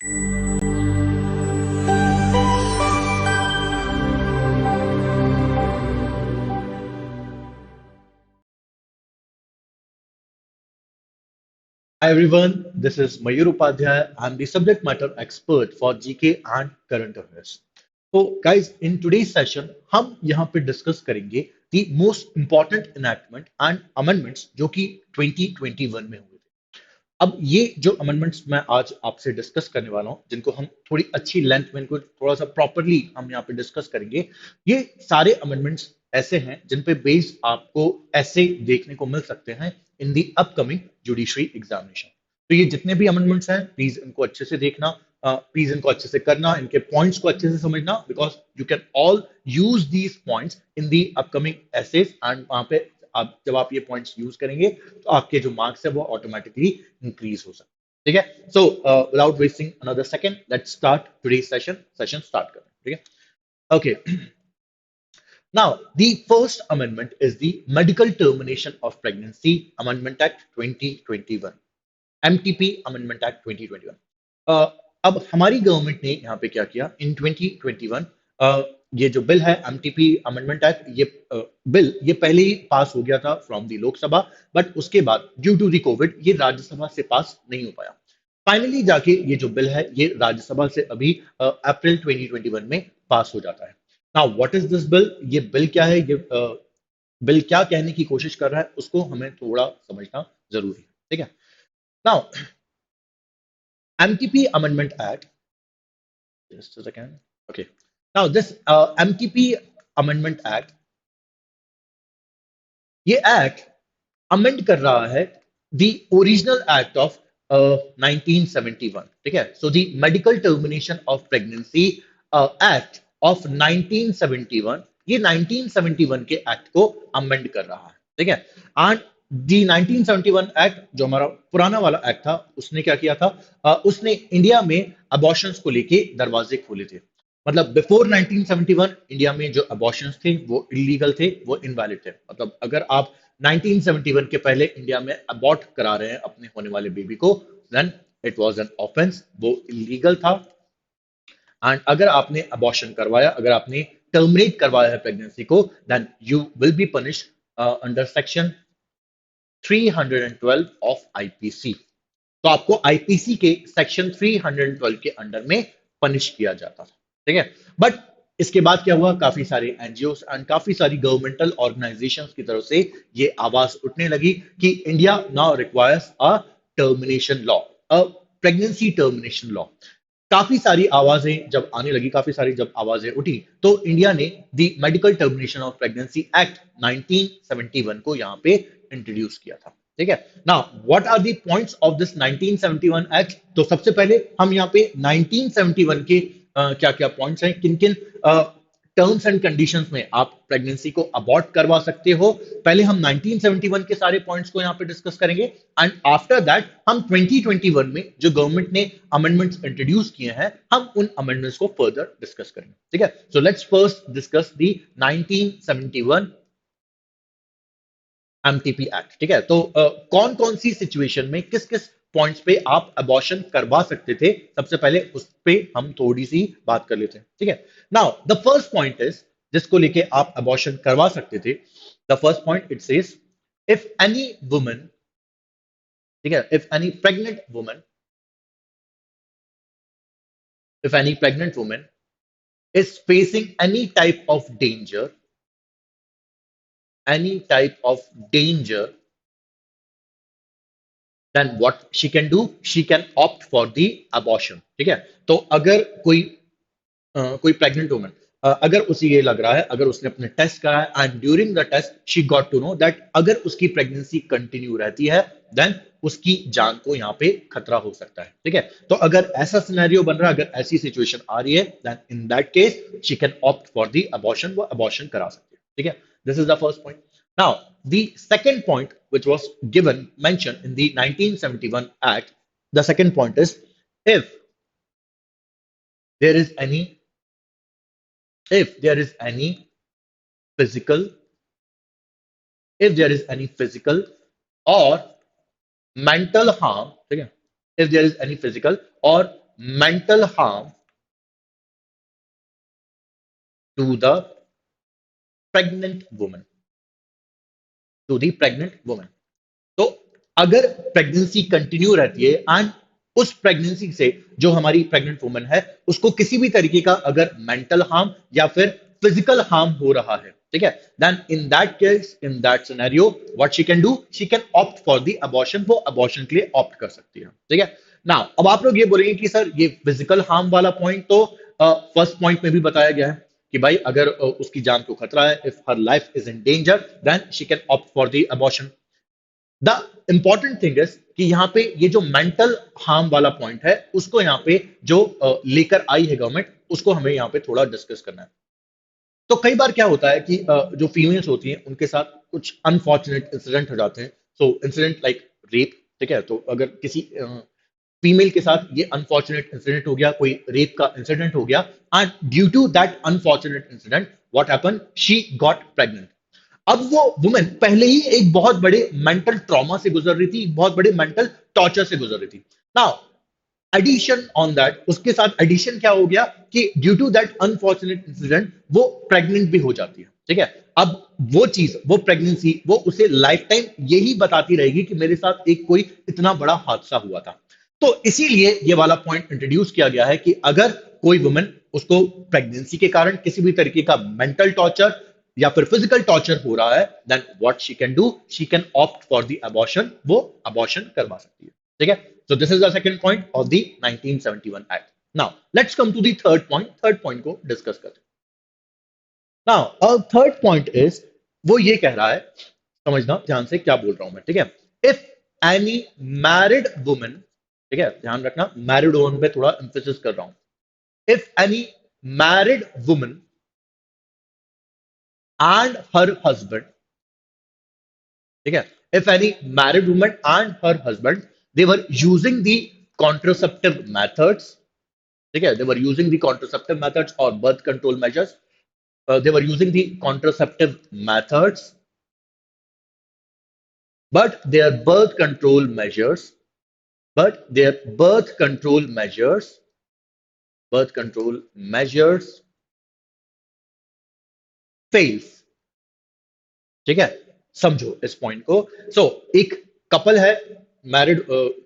Hi everyone, this is Mayur Upadhyay. I'm the subject matter expert for GK and current affairs. So guys, in today's session, हम यहाँ पे discuss करेंगे the most important enactment and amendments जो कि 2021 में हुए थे। अब ये जो अमेंडमेंट्स मैं आज आपसे डिस्कस करने वाला हूँ, जिनको हम थोड़ी अच्छी लेंथ में इनको थोड़ा सा प्रॉपरली हम यहाँ पे डिस्कस करेंगे, ये सारे अमेंडमेंट्स ऐसे हैं जिन पे बेस्ड आपको ऐसे देखने को मिल सकते हैं इन दी अपकमिंग जुडिशरी एग्जामिनेशन। तो ये जितने भी अमेंडमेंट्स हैं, प्लीज इनको अच्छे से देखना, प्लीज इनको अच्छे से करना, इनके पॉइंट्स को अच्छे से समझना, because you can all use these points in the upcoming essays and वहां पे आप जब आप ये पॉइंट्स यूज करेंगे तो आपके जो मार्क्स है वो ऑटोमेटिकली इंक्रीज हो सकते हैं। ठीक है, so without wasting another second, let's start today session start करते हैं। ठीक है, okay. Now, the first amendment is the Medical Termination of Pregnancy Amendment Act 2021, MTP Amendment Act 2021। अब हमारी गवर्नमेंट ने यहाँ पे क्या किया इन 2021, ये जो बिल है एमटीपी अमेंडमेंट एक्ट, ये बिल ये पहले ही पास हो गया था फ्रॉम द लोकसभा, बट उसके बाद ड्यू टू द कोविड ये राज्यसभा से पास नहीं हो पाया। फाइनली जाके ये जो बिल है ये राज्यसभा से अभी अप्रैल 2021 में पास हो जाता है। Now what is this bill, ये बिल क्या है, ये बिल क्या कहने की कोशिश कर रहा है उसको हमें थोड़ा समझना जरूरी है। ठीक है, now MTP Amendment Act, just a second. Okay. Now this MTP Amendment Act, ये एक्ट अमेंड कर रहा है द ओरिजिनल एक्ट ऑफ 1971। ठीक है, so the medical termination of pregnancy act of 1971, ये 1971 के एक्ट को अमेंड कर रहा है। ठीक है, एंड दी 1971 एक्ट जो हमारा पुराना वाला एक्ट था उसने क्या किया था, उसने इंडिया में अबॉर्शंस को लेके दरवाजे खोले थे। मतलब बिफोर 1971 इंडिया में जो अबॉर्शंस थे वो इलीगल थे, वो इनवैलिड थे। मतलब अगर आप 1971 के पहले इंडिया में अबॉर्ट करा रहे हैं अपने होने वाले बेबी को, then it was an offence, वो इलीगल था। एंड अगर आपने अबॉर्शन करवाया, अगर आपने टर्मिनेट करवाया है प्रेगनेंसी को, then you will be punish under section 312 of IPC. तो आपको आईपीसी के सेक्शन 312 के अंडर में पनिश किया जाता था। ठीक है, बट इसके बाद क्या हुआ, काफी सारे एनजीओ एंड काफी सारी गवर्नमेंटल ऑर्गेनाइजेशंस की तरफ से ये आवाज उठने लगी कि India now requires a termination law, a pregnancy termination law. काफी सारी आवाजें जब आने लगी, काफी सारी जब आवाजें उठी, तो इंडिया ने the medical termination of pregnancy act 1971 को यहाँ पे इंट्रोड्यूस किया था। ठीक है, now what are the points of this 1971 act. तो सबसे पहले हम यहाँ पे 1971 के क्या क्या पॉइंट्स हैं, किन किन टर्म्स एंड कंडीशंस में आप प्रेगनेंसी को अबॉर्ट करवा सकते हो, पहले हम 1971 के सारे पॉइंट्स को यहाँ पे डिस्कस करेंगे। एंड आफ्टर दैट हम 2021 में जो गवर्नमेंट ने अमेंडमेंट्स इंट्रोड्यूस किए हैं, हम उन अमेंडमेंट्स को फर्दर डिस्कस करेंगे। ठीक है, so let's first discuss the 1971 MTP act. ठीक है, तो कौन कौन सी सिचुएशन में किस किस पॉइंट्स पे आप अबॉर्शन करवा सकते थे, सबसे पहले उस पे हम थोड़ी सी बात कर लेते हैं। ठीक है, now the first point is जिसको लेके आप अबॉर्शन करवा सकते थे, the first point it says if any woman, ठीक है, if any pregnant woman, if any pregnant woman is facing any type of danger, then what she can do, she can opt for the abortion। ठीक है, तो अगर कोई pregnant woman, अगर उसे ये लग रहा है, अगर उसने अपने टेस्ट कराया and during the test she got to know that अगर उसकी प्रेगनेंसी कंटिन्यू रहती है, देन उसकी जान को यहाँ पे खतरा हो सकता है। ठीक है, तो अगर ऐसा सिनेरियो बन रहा है, अगर ऐसी सिचुएशन आ रही है, then in that case she can opt for the abortion, वो अबॉर्शन करा सकती है। ठीक है, this is the first point. Now the second point which was given mentioned in the 1971 act, the second point is if there is any, if there is any physical, if there is any physical or mental harm, ठीक है, if there is any physical or mental harm to the pregnant woman, to the pregnant woman. तो अगर pregnancy continue रहती है and उस pregnancy से जो हमारी प्रेग्नेंट वुमन है उसको किसी भी तरीके का अगर मेंटल हार्म या फिर फिजिकल हार्म हो रहा है, ठीक है, then in that case, in that scenario, what she can do, she can opt for the abortion, वो अबॉर्शन के लिए ऑप्ट कर सकती है, ठीक है। नाउ अब आप लोग ये बोलेंगे कि सर ये फिजिकल हार्म वाला पॉइंट तो फर्स्ट पॉइंट में भी बताया गया है कि भाई अगर उसकी जान को खतरा है, if her life is in danger, then she can opt for the abortion. The important thing is कि यहाँ पे ये जो मेंटल हार्म वाला पॉइंट है उसको यहाँ पे जो लेकर आई है गवर्नमेंट, उसको हमें यहाँ पे थोड़ा डिस्कस करना है। तो कई बार क्या होता है कि जो फीमेल्स होती हैं उनके साथ कुछ अनफॉर्चुनेट इंसिडेंट हो जाते हैं। सो इंसिडेंट लाइक रेप, ठीक है, तो अगर किसी फीमेल के साथ ये अनफॉर्चुनेट इंसिडेंट हो गया, कोई रेप का इंसिडेंट हो गया, and due to that unfortunate incident what happen, she got pregnant. अब वो वुमेन पहले ही एक बहुत बड़े मेंटल ट्रॉमा से गुजर रही थी, बहुत बड़े मेंटल टॉर्चर से गुजर रही थी। नाउ एडिशन ऑन दैट, उसके साथ एडिशन क्या हो गया कि due to that unfortunate incident वो प्रेग्नेंट भी हो जाती है, ठीक है। अब वो चीज, वो प्रेगनेंसी, वो उसे लाइफ टाइम यही बताती रहेगी कि मेरे साथ एक कोई इतना बड़ा हादसा हुआ था। तो इसीलिए ये वाला पॉइंट इंट्रोड्यूस किया गया है कि अगर कोई वुमेन, उसको प्रेगनेंसी के कारण किसी भी तरीके का मेंटल टॉर्चर या फिर फिजिकल टॉर्चर हो रहा है, then what she can do, she can opt for the abortion, वो अबॉर्शन करवा सकती है, ठीक है। So this is the second point of the 1971 Act. Now let's come to the third point. Third point को discuss करते हैं। Now our third point is, वो ये कह रहा है, समझना ध्यान से क्या बोल रहा हूं मैं, ठीक है। If any married woman, ठीक है, ध्यान रखना मैरिड वुमन पे थोड़ा एम्फेसिस कर रहा हूं। If any married woman and her husband, ठीक है, if any married woman and her husband, they were using the contraceptive methods, ठीक है, they were using the contraceptive methods or birth control measures, they were using the contraceptive methods, but their birth control measures, but their birth control measures, birth control measures fails, ठीक है। समझो इस point को। सो एक couple है, married,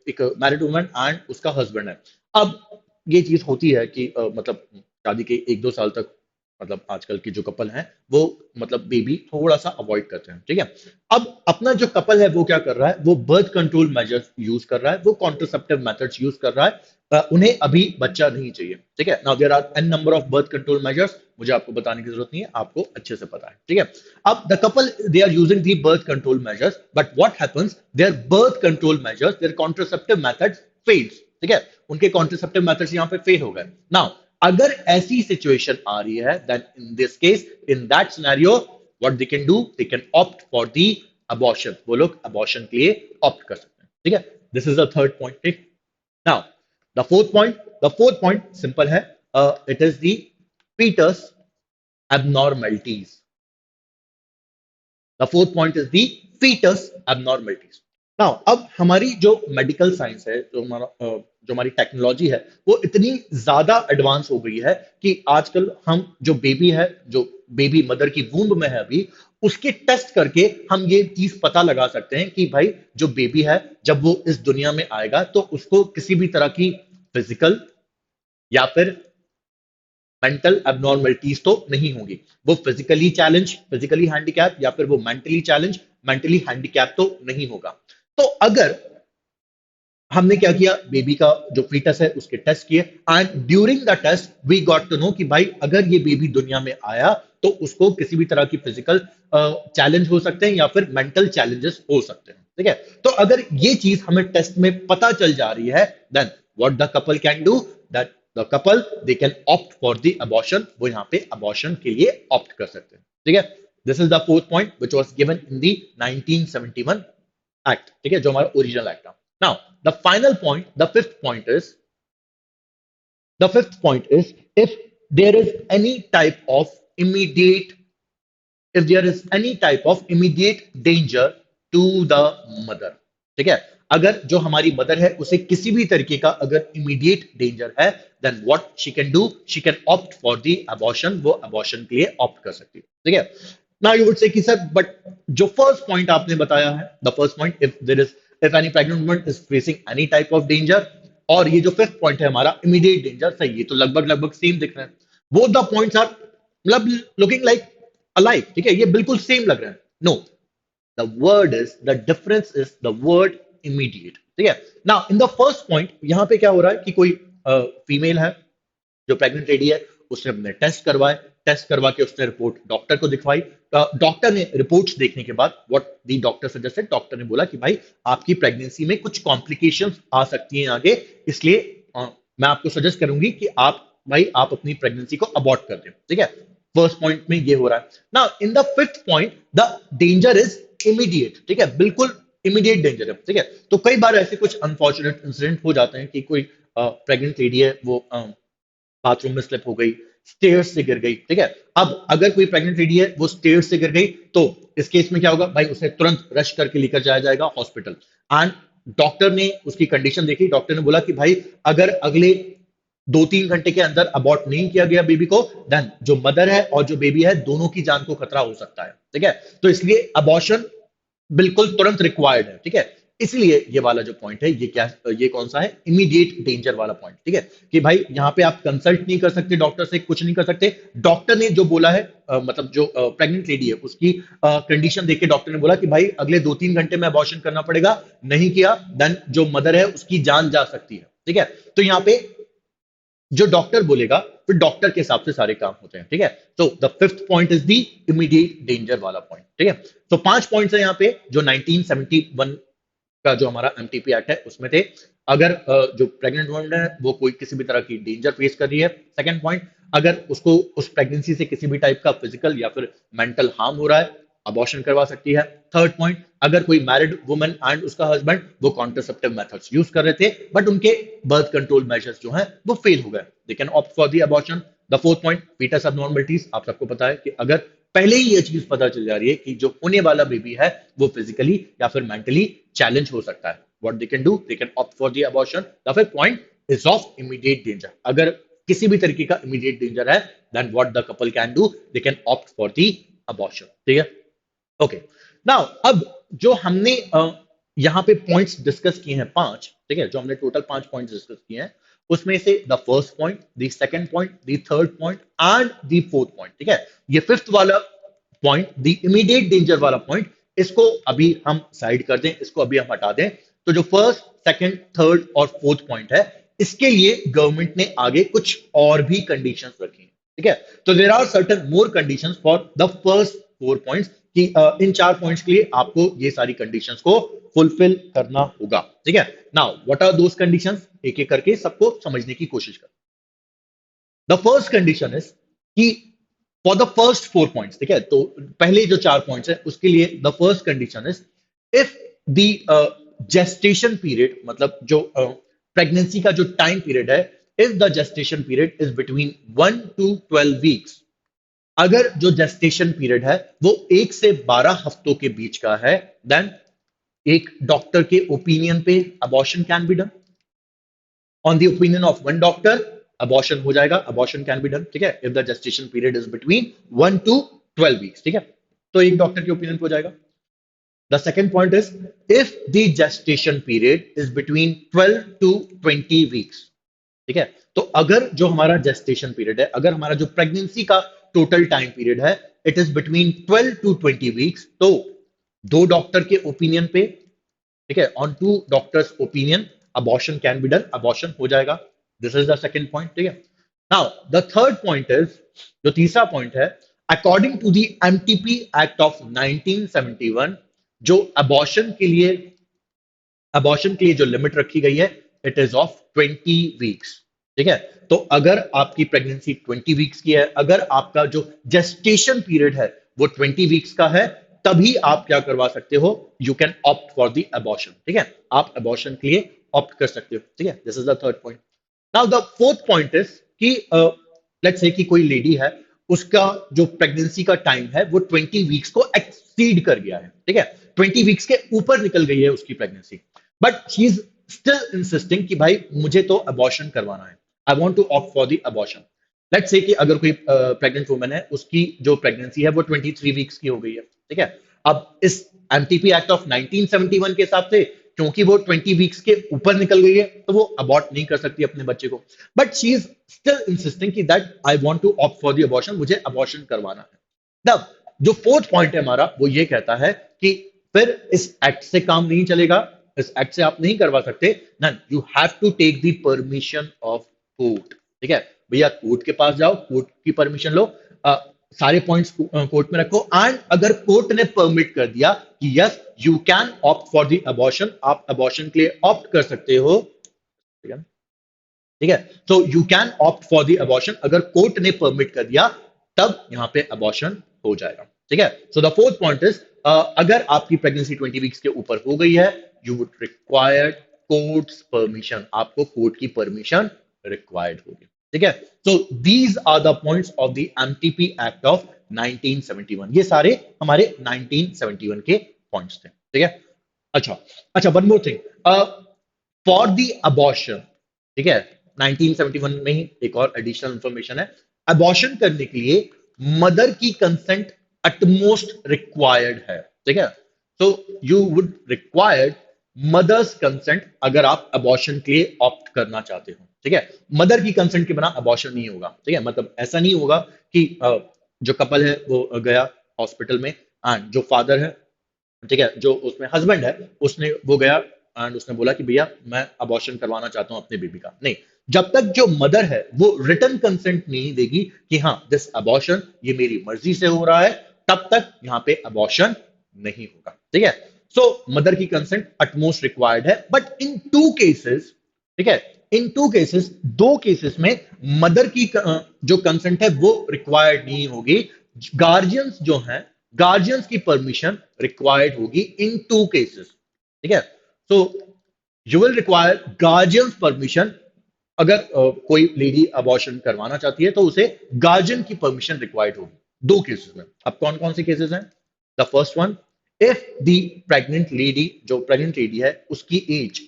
एक married woman and उसका husband है। अब ये चीज होती है कि मतलब शादी के एक दो साल तक, मतलब आजकल के जो कपल हैं वो मतलब बेबी थोड़ा सा अवॉइड करते हैं, ठीक है। अब अपना जो कपल है वो क्या कर रहा है, वो बर्थ कंट्रोल मेजर्स यूज कर रहा है, वो कॉन्ट्रासेप्टिव मेथड्स यूज कर रहा है, उन्हें अभी बच्चा नहीं चाहिए, ठीक है। Now there are an number of birth control measures, मुझे आपको बताने की जरूरत नहीं है, आपको अच्छे से पता है, ठीक है। अब the couple, they are using the birth control measures, but what happens, their birth control measures, their contraceptive methods fails, ठीक है, उनके कॉन्ट्रासेप्टिव मेथड्स यहाँ पे फेल हो गए। नाउ अगर ऐसी सिचुएशन आ रही है, then in this case, in that scenario, what they can do, they can opt for the abortion, वो लोग अबॉर्शन के लिए ऑप्ट कर सकते हैं, ठीक है। This is the third point, ठीक। Now the fourth point simple है, it is the fetus abnormalities. The fourth point is the fetus abnormalities. Now अब हमारी जो मेडिकल साइंस है, जो हमारी टेक्नोलॉजी है, वो इतनी ज्यादा एडवांस हो गई है कि आजकल हम जो बेबी है, जो बेबी मदर की वूम्ब में है अभी, उसके टेस्ट करके हम ये चीज पता लगा सकते हैं कि भाई जो बेबी है जब वो इस दुनिया में आएगा तो उसको किसी भी तरह की फिजिकल या फिर मेंटल एबनॉर्मलिटीज तो नहीं होंगी। वो फिजिकली चैलेंज, फिजिकली हैंडीकैप, या फिर वो मेंटली चैलेंज, मेंटली हैंडीकैप तो नहीं होगा। तो अगर हमने क्या किया, बेबी का जो फीटस है उसके टेस्ट किए, and during the test we got to know कि भाई अगर ये बेबी दुनिया में आया तो उसको किसी भी तरह की फिजिकल चैलेंज हो सकते हैं या फिर मेंटल चैलेंजेस हो सकते हैं, ठीक है। तो अगर ये चीज हमें टेस्ट में पता चल जा रही है, then what the couple can do, that the couple they can opt for the abortion, वो यहाँ पे अबॉर्शन के लिए ऑप्ट कर सकते हैं, ठीक है। This is the fourth point which was given in the 1971 act, ठीक है, जो हमारा ओरिजिनल एक्ट था। Now, the final point, the fifth point is if there is any type of immediate, if there is any type of immediate danger to the mother, ठीक है। अगर जो हमारी मदर है उसे किसी भी तरीके का अगर इमीडिएट डेंजर है, then what she can do, she can opt for the abortion, वो अबॉर्शन के लिए ऑप्ट कर सकती है। ठीक है। नाउ यू वुड से कि सर बट जो फर्स्ट पॉइंट आपने बताया है, the first point, if there is, if any pregnant woman is facing any type of danger, और ये जो फिफ्थ पॉइंट है हमारा इमीडिएट डेंजर, सही, ये तो लगभग लगभग सेम दिख रहा है। बोथ द पॉइंट्स आर मतलब लुकिंग लाइक अलाइक, ठीक है, ये बिल्कुल सेम लग रहा है। No, the word is, the difference is the word immediate. ठीक है। Now in the first point यहां पे क्या हो रहा है कि कोई फीमेल है, जो प्रेग्नेंट लेडी है, उसने अपने टेस्ट करवाए, टेस्ट करवा के उसने रिपोर्ट डॉक्टर को दिखवाई। डॉक्टर ने रिपोर्ट्स देखने के बाद what the doctor suggested, doctor ने बोला कि भाई आपकी प्रेगनेंसी में कुछ कॉम्प्लिकेशंस आ सकती हैं आगे, इसलिए मैं आपको सजेस्ट करूंगी कि आप भाई आप अपनी प्रेगनेंसी को अबॉर्ट कर दें। ठीक है। फर्स्ट पॉइंट में ये हो रहा है। Now in the fifth point the danger is immediate. ठीक है, बिल्कुल इमीडिएट डेंजर है। ठीक है। तो कई बार ऐसे कुछ अनफॉर्चुनेट इंसिडेंट हो जाते हैं कि कोई प्रेग्नेंट लेडी है, वो बाथरूम में स्लिप हो गई, स्टेयर्स से गिर गई। ठीक है। अब अगर कोई प्रेग्नेंट लेडी है वो स्टेयर्स से गिर गई, तो इस केस में क्या होगा भाई, उसे तुरंत रश करके लेकर जाया जाएगा हॉस्पिटल। एंड डॉक्टर ने उसकी कंडीशन देखी, डॉक्टर ने बोला कि भाई अगर अगले 2-3 घंटे के अंदर अबॉर्ट नहीं किया गया बेबी को, देन जो मदर है और जो बेबी है दोनों की जान को खतरा हो सकता है। ठीक है। तो इसलिए अबॉर्शन बिल्कुल तुरंत रिक्वायर्ड है। ठीक है। इसलिए ये वाला जो पॉइंट है, ये क्या, ये कौन सा है, इमीडिएट डेंजर वाला पॉइंट। ठीक है, कि भाई यहाँ पे आप कंसल्ट नहीं कर सकते डॉक्टर से, कुछ नहीं कर सकते। डॉक्टर ने जो बोला है, मतलब जो प्रेग्नेंट लेडी है उसकी कंडीशन देख के डॉक्टर ने बोला कि भाई अगले 2-3 घंटे में अबॉर्शन करना पड़ेगा, नहीं किया देन जो मदर है उसकी जान जा सकती है। ठीक है। तो यहाँ पे जो डॉक्टर बोलेगा फिर डॉक्टर के हिसाब से सारे काम होते हैं। ठीक है। तो the fifth point is the immediate danger वाला पॉइंट। ठीक है। तो 5 पॉइंट्स है यहाँ पे जो 1971 का जो हमारा एमटीपी एक्ट है उसमें थे। अगर जो प्रेग्नेंट वुमन है वो कोई किसी भी तरह की डेंजर फेस कर रही है, सेकंड पॉइंट, अगर उसको उस प्रेगनेंसी से किसी भी टाइप का फिजिकल या फिर मेंटल हार्म हो रहा है, अबॉर्शन करवा सकती है। थर्ड पॉइंट, अगर कोई मैरिड वुमन एंड उसका हस्बैंड वो कॉन्ट्रासेप्टिव मेथड्स यूज कर रहे थे बट उनके बर्थ कंट्रोल मेजर्स जो हैं वो फेल हो गए, they can opt for the abortion. The fourth point, foetus abnormalities, आप सबको पता है कि अगर पहले ही ये चीज पता चल जा रही है कि जो होने वाला बेबी है वो फिजिकली या फिर मेंटली चैलेंज हो सकता है, what they can do, they can opt for the abortion. The fifth point is of immediate danger, अगर किसी भी तरीके का इमीडिएट डेंजर है then what the couple can do, they can opt for the abortion. ठीक है। Okay. Now अब जो हमने यहां पे पॉइंट्स डिस्कस किए हैं 5, ठीक है, जो हमने टोटल 5 पॉइंट्स डिस्कस किए हैं उसमें से the first point, the second point, the third point and the fourth point, ठीक है, ये फिफ्थ वाला पॉइंट, द इमीडिएट डेंजर वाला पॉइंट, इसको अभी हम साइड कर दें, इसको अभी हम हटा दें। तो जो फर्स्ट, सेकंड, थर्ड और फोर्थ पॉइंट है इसके लिए गवर्नमेंट ने आगे कुछ और भी कंडीशंस रखी हैं। ठीक है। तो there are certain more conditions for the first 4 points कि इन 4 पॉइंट्स के लिए आपको ये सारी कंडीशंस को फुलफिल करना होगा। ठीक है। Now what are those conditions, एक एक करके सबको समझने की कोशिश कर। द फर्स्ट कंडीशन इज कि फॉर द फर्स्ट 4 पॉइंट्स, ठीक है, तो पहले जो 4 पॉइंट्स है उसके लिए the first condition is if the gestation period, मतलब जो प्रेगनेंसी का जो टाइम पीरियड है, if the gestation period is between 1 to 12 weeks, अगर जो जेस्टेशन पीरियड है वो 1 से 12 हफ्तों के बीच का है, देन एक डॉक्टर के ओपिनियन पे abortion can be done. On the opinion of one doctor abortion हो जाएगा, अबॉर्शन कैन बी डन। ठीक है, if the gestation period is between 1 to 12 weeks. ठीक है, तो एक डॉक्टर के ओपिनियन पे हो जाएगा। The second point is if the gestation period is between 12 to 20 weeks. ठीक है, तो अगर जो हमारा जेस्टेशन पीरियड है, अगर हमारा जो प्रेगनेंसी का टोटल टाइम पीरियड है it is between 12 to 20 weeks, तो दो डॉक्टर के ओपिनियन पे, ठीक है, on two doctors opinion abortion can be done, abortion हो जाएगा। This is the second point. ठीक है। Now the third point is, जो तीसरा पॉइंट है, according to the MTP act of 1971, जो अबॉर्शन के लिए जो लिमिट रखी गई है इट इज ऑफ 20 वीक्स। ठीक है, तो अगर आपकी प्रेगनेंसी 20 वीक्स की है, अगर आपका जो जेस्टेशन पीरियड है वो 20 वीक्स का है, तभी आप क्या करवा सकते हो, you can opt for the abortion. ठीक है, आप अबॉर्शन के लिए ऑप्ट कर सकते हो। ठीक है, this is the third point. Now the fourth point is कि लेट्स से कि कोई लेडी है, उसका जो प्रेगनेंसी का टाइम है वो 20 वीक्स को एक्सीड कर गया है। ठीक है, 20 वीक्स के ऊपर निकल गई है उसकी pregnancy, but she is still insisting कि भाई मुझे तो अबॉर्शन करवाना है, I want to opt for the abortion. Let's say कि अगर कोई प्रेग्नेंट वुमन है, उसकी जो प्रेगनेंसी है वो 23 वीक्स की हो गई है, ठीक है। अब इस एमटीपी एक्ट ऑफ 1971 के हिसाब से, क्योंकि वो 20 वीक्स के ऊपर निकल गई है, तो वो अबॉर्ट नहीं कर सकती अपने बच्चे को। But she is still insisting कि that I want to opt for the abortion, मुझे अबॉर्शन करवाना है। तब जो फोर्थ पॉइंट है हमारा, वो ये कहता है कि फिर इस एक्ट से काम नहीं चलेगा, इस एक्ट से आप नहीं करवा सकते। None, you have to take the permission of court, ठीक है। भैया कोर्ट के पास जाओ, कोर्ट की परमिशन लो, सारे पॉइंट्स कोर्ट में रखो, एंड अगर कोर्ट ने परमिट कर दिया कि yes you can opt for the abortion, आप अबॉर्शन के लिए ऑप्ट कर सकते हो, ठीक है, ठीक है। So you can opt for the abortion, अगर कोर्ट ने परमिट कर दिया तब यहां पे अबॉर्शन हो जाएगा, ठीक है। So the fourth point is, अगर आपकी प्रेगनेंसी 20 वीक्स के ऊपर हो गई है, you would require courts permission, आपको कोर्ट की परमिशन रिक्वायर्ड होगी, ठीक है। So these are the points of the MTP act of 1971। ये सारे हमारे 1971 के पॉइंट्स थे, ठीक है। अच्छा, अच्छा, one more thing, for the abortion, ठीक है, 1971 में ही एक और एडिशनल इंफॉर्मेशन है। अबॉर्शन करने के लिए मदर की कंसेंट अटमोस्ट रिक्वायर्ड है, ठीक है। So you would required mothers consent अगर आप अबॉर्शन के लिए ऑप्ट करना चाहते हो, ठीक है। मदर की कंसेंट के बिना अबॉर्शन नहीं होगा, ठीक है। मतलब ऐसा नहीं होगा कि जो कपल है वो गया हॉस्पिटल में, एंड जो फादर है, ठीक है, जो उसमें हस्बैंड है, उसने वो गया एंड उसने बोला कि भैया मैं अबॉर्शन करवाना चाहता हूं अपने बेबी का, नहीं। जब तक जो मदर है वो रिटर्न कंसेंट नहीं देगी कि हाँ दिस अबॉर्शन ये मेरी मर्जी से हो रहा है, तब तक यहाँ पे अबॉर्शन नहीं होगा, ठीक है। सो मदर की कंसेंट अटमोस्ट रिक्वायर्ड है, बट इन टू केसेस, ठीक है, इन टू केसेस, दो केसेस में मदर की जो कंसेंट है वो रिक्वायर्ड नहीं होगी, गार्जियंस जो हैं, गार्जियंस की परमिशन रिक्वायर्ड होगी इन टू केसेस, ठीक है। So you will require guardians permission, अगर कोई लेडी अबॉर्शन करवाना चाहती है तो उसे गार्जियन की परमिशन रिक्वायर्ड होगी दो केसेस में। अब कौन कौन से केसेस हैं? The first one, if the pregnant lady, जो प्रेग्नेंट लेडी है उसकी एज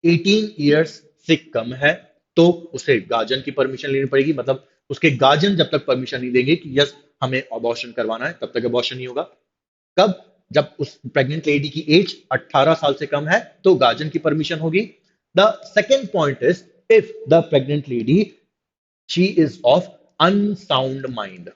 18 ईयर्स से कम है, तो उसे गार्जियन की परमिशन लेनी पड़ेगी। मतलब उसके गार्जियन जब तक परमिशन नहीं देंगे कि यस हमें अबॉर्शन करवाना है, तब तक अबॉर्शन नहीं होगा। कब? जब उस प्रेग्नेंट लेडी की एज 18 साल से कम है तो गार्जियन की परमिशन होगी। The second point is, if the pregnant lady she is of unsound mind,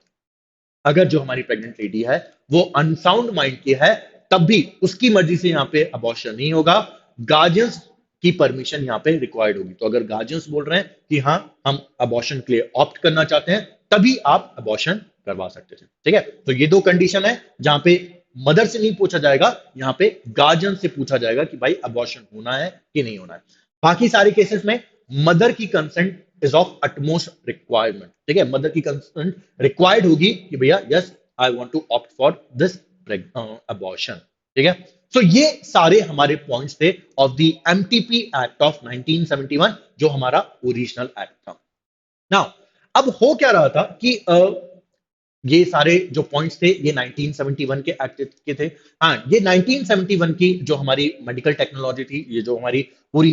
अगर जो हमारी प्रेग्नेंट लेडी है वो अनसाउंड माइंड की है, तब भी उसकी मर्जी से यहाँ पे अबॉर्शन नहीं होगा, गार्जियंस की परमिशन यहाँ पे रिक्वायर्ड होगी। तो अगर गार्जियंस बोल रहे हैं कि हाँ हम अबॉर्शन के लिए ऑप्ट करना चाहते हैं, तभी आप अबॉर्शन करवा सकते थे, ठीक है। तो ये दो कंडीशन है जहां पे मदर से नहीं पूछा जाएगा, यहाँ पे गार्जियन से पूछा जाएगा कि भाई अबॉर्शन होना है कि नहीं होना है। बाकी सारे केसेस में मदर की consent is of utmost requirement, ठीक है। मदर की कंसेंट रिक्वायर्ड होगी कि भैया yes I want to opt for this abortion, ठीक है। सो ये सारे हमारे पॉइंट्स थे of the MTP act of 1971, जो हमारा ओरिजिनल एक्ट था। नाउ अब हो क्या रहा था कि ये सारे जो पॉइंट्स थे ये 1971 के एक्ट के थे। हाँ, ये 1971 की जो हमारी मेडिकल टेक्नोलॉजी थी, ये जो हमारी पूरी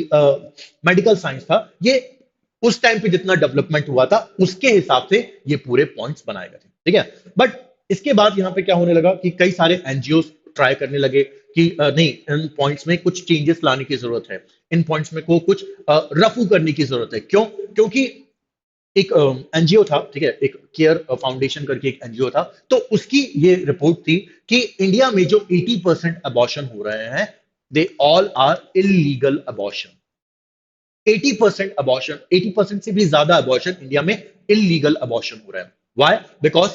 मेडिकल साइंस था, ये उस टाइम पे जितना डेवलपमेंट हुआ था उसके हिसाब से ये पूरे पॉइंट्स बनाए गए थे, ठीक है। बट इसके बाद यहाँ पे क्या होने लगा कि कई सारे एनजीओ ट्राई करने लगे कि नहीं, इन पॉइंट्स में कुछ चेंजेस लाने की जरूरत है, इन पॉइंट्स में को कुछ रफू करने की जरूरत है। क्यों? क्योंकि एक एनजीओ था, ठीक है, एक केयर फाउंडेशन करके एक एनजीओ था, तो उसकी ये रिपोर्ट थी कि इंडिया में जो 80% अबॉर्शन हो रहे हैं, they all are illegal abortion. 80% abortion, 80% से भी ज्यादा अबॉर्शन इंडिया में इलीगल अबॉर्शन हो रहे हैं। वाई? बिकॉज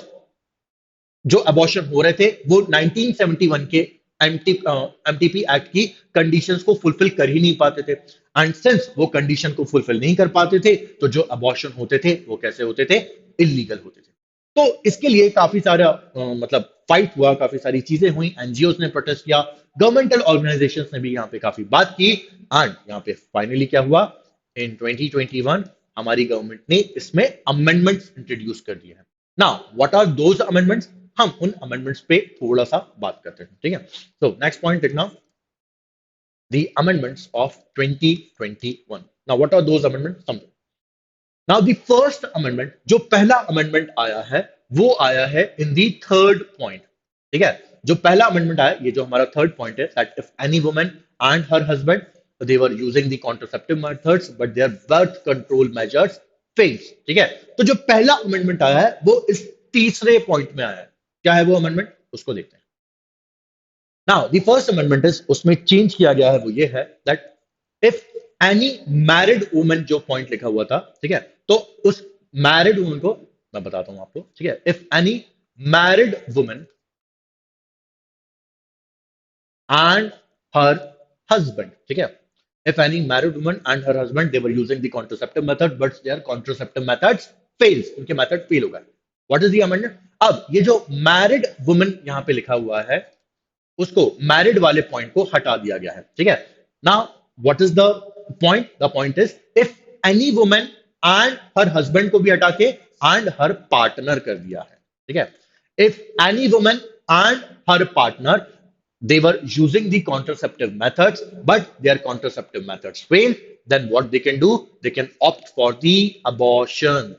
जो अबॉर्शन हो रहे थे वो 1971 के एमटीपी एक्ट की कंडीशंस को फुलफिल कर ही नहीं पाते थे, एंड सिंस वो कंडीशन को फुलफिल नहीं कर पाते थे, तो जो अबॉर्शन होते थे वो कैसे होते थे? इलीगल होते थे। तो इसके लिए काफी सारा मतलब फाइट हुआ, काफी सारी चीजें हुई, एनजीओ ने प्रोटेस्ट किया, गवर्नमेंटल ऑर्गेनाइजेशंस ने भी यहाँ पे काफी बात की, एंड यहाँ पे फाइनली क्या हुआ? इन 2021 हमारी गवर्नमेंट ने इसमें अमेंडमेंट्स इंट्रोड्यूस कर दिए हैं। Now what are those amendments? हम उन अमेंडमेंट्स पे थोड़ा सा बात करते हैं, ठीक है। सो नेक्स्ट पॉइंट देखना, the amendments of 2021. Now, what are those amendments? Some. Now, the first amendment, जो पहला amendment आया है, वो आया है in the third point. ठीक है? जो पहला amendment आया, ये जो हमारा third point है, that if any woman and her husband they were using the contraceptive methods, but their birth control measures fails. ठीक है? तो जो पहला amendment आया है, वो इस तीसरे point में आया है. क्या है वो amendment? उसको देखते हैं. Now, the first amendment is उसमें change किया गया है वो ये है that if any married woman जो point लिखा हुआ था ठीक है तो उस married woman को मैं बताता हूं आपको ठीक है if any married woman and her husband ठीक है if any married woman and her husband they were using the contraceptive method but their contraceptive methods fails उनके method fail हो गए what is the amendment अब ये जो married woman यहाँ पे लिखा हुआ है उसको मैरिड वाले पॉइंट को हटा दिया गया है ठीक है now what is the point is if any woman and her husband को भी हटा के एंड हर पार्टनर कर दिया है ठीक है if any woman and her partner they were using the contraceptive methods but their contraceptive methods failed then what they can do they can opt for the abortion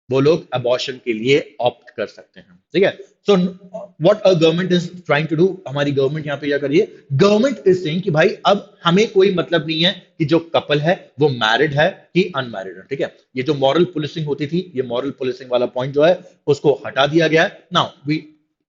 वो लोग abortion के लिए opt कर सकते हैं ठीक है so what a government is trying to do हमारी गवर्नमेंट यहाँ पे क्या करिए गवर्नमेंट इज सेइंग कि भाई अब हमें कोई मतलब नहीं है कि जो कपल है वो मैरिड है कि अनमैरिड है ठीक है ये जो मॉरल पुलिसिंग होती थी ये मॉरल पुलिसिंग वाला पॉइंट जो है उसको हटा दिया गया है नाउ वी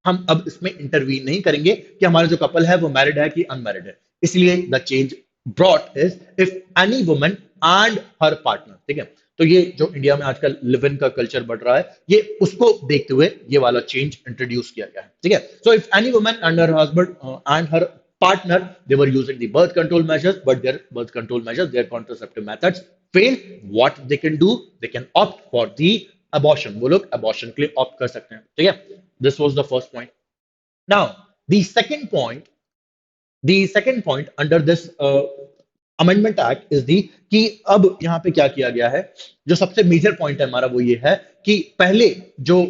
हम अब इसमें इंटरवीन नहीं करेंगे कि हमारा जो कपल है वो मैरिड है कि अनमैरिड है इसलिए the change brought is if any woman and her partner ठीक है तो ये जो इंडिया में आजकल लिव इन का कल्चर बढ़ रहा है ये उसको देखते हुए ये वाला चेंज इंट्रोड्यूस किया गया है ठीक है so if any woman and her husband and her partner they were using the birth control measures but their birth control measures their contraceptive methods fail what they can do they can opt for the abortion वो लोग abortion के लिए opt कर सकते हैं ठीक है this was the first point now the second point under this amendment act is the कि अब यहां पे क्या किया गया है जो सबसे मेजर पॉइंट है हमारा वो ये है कि पहले जो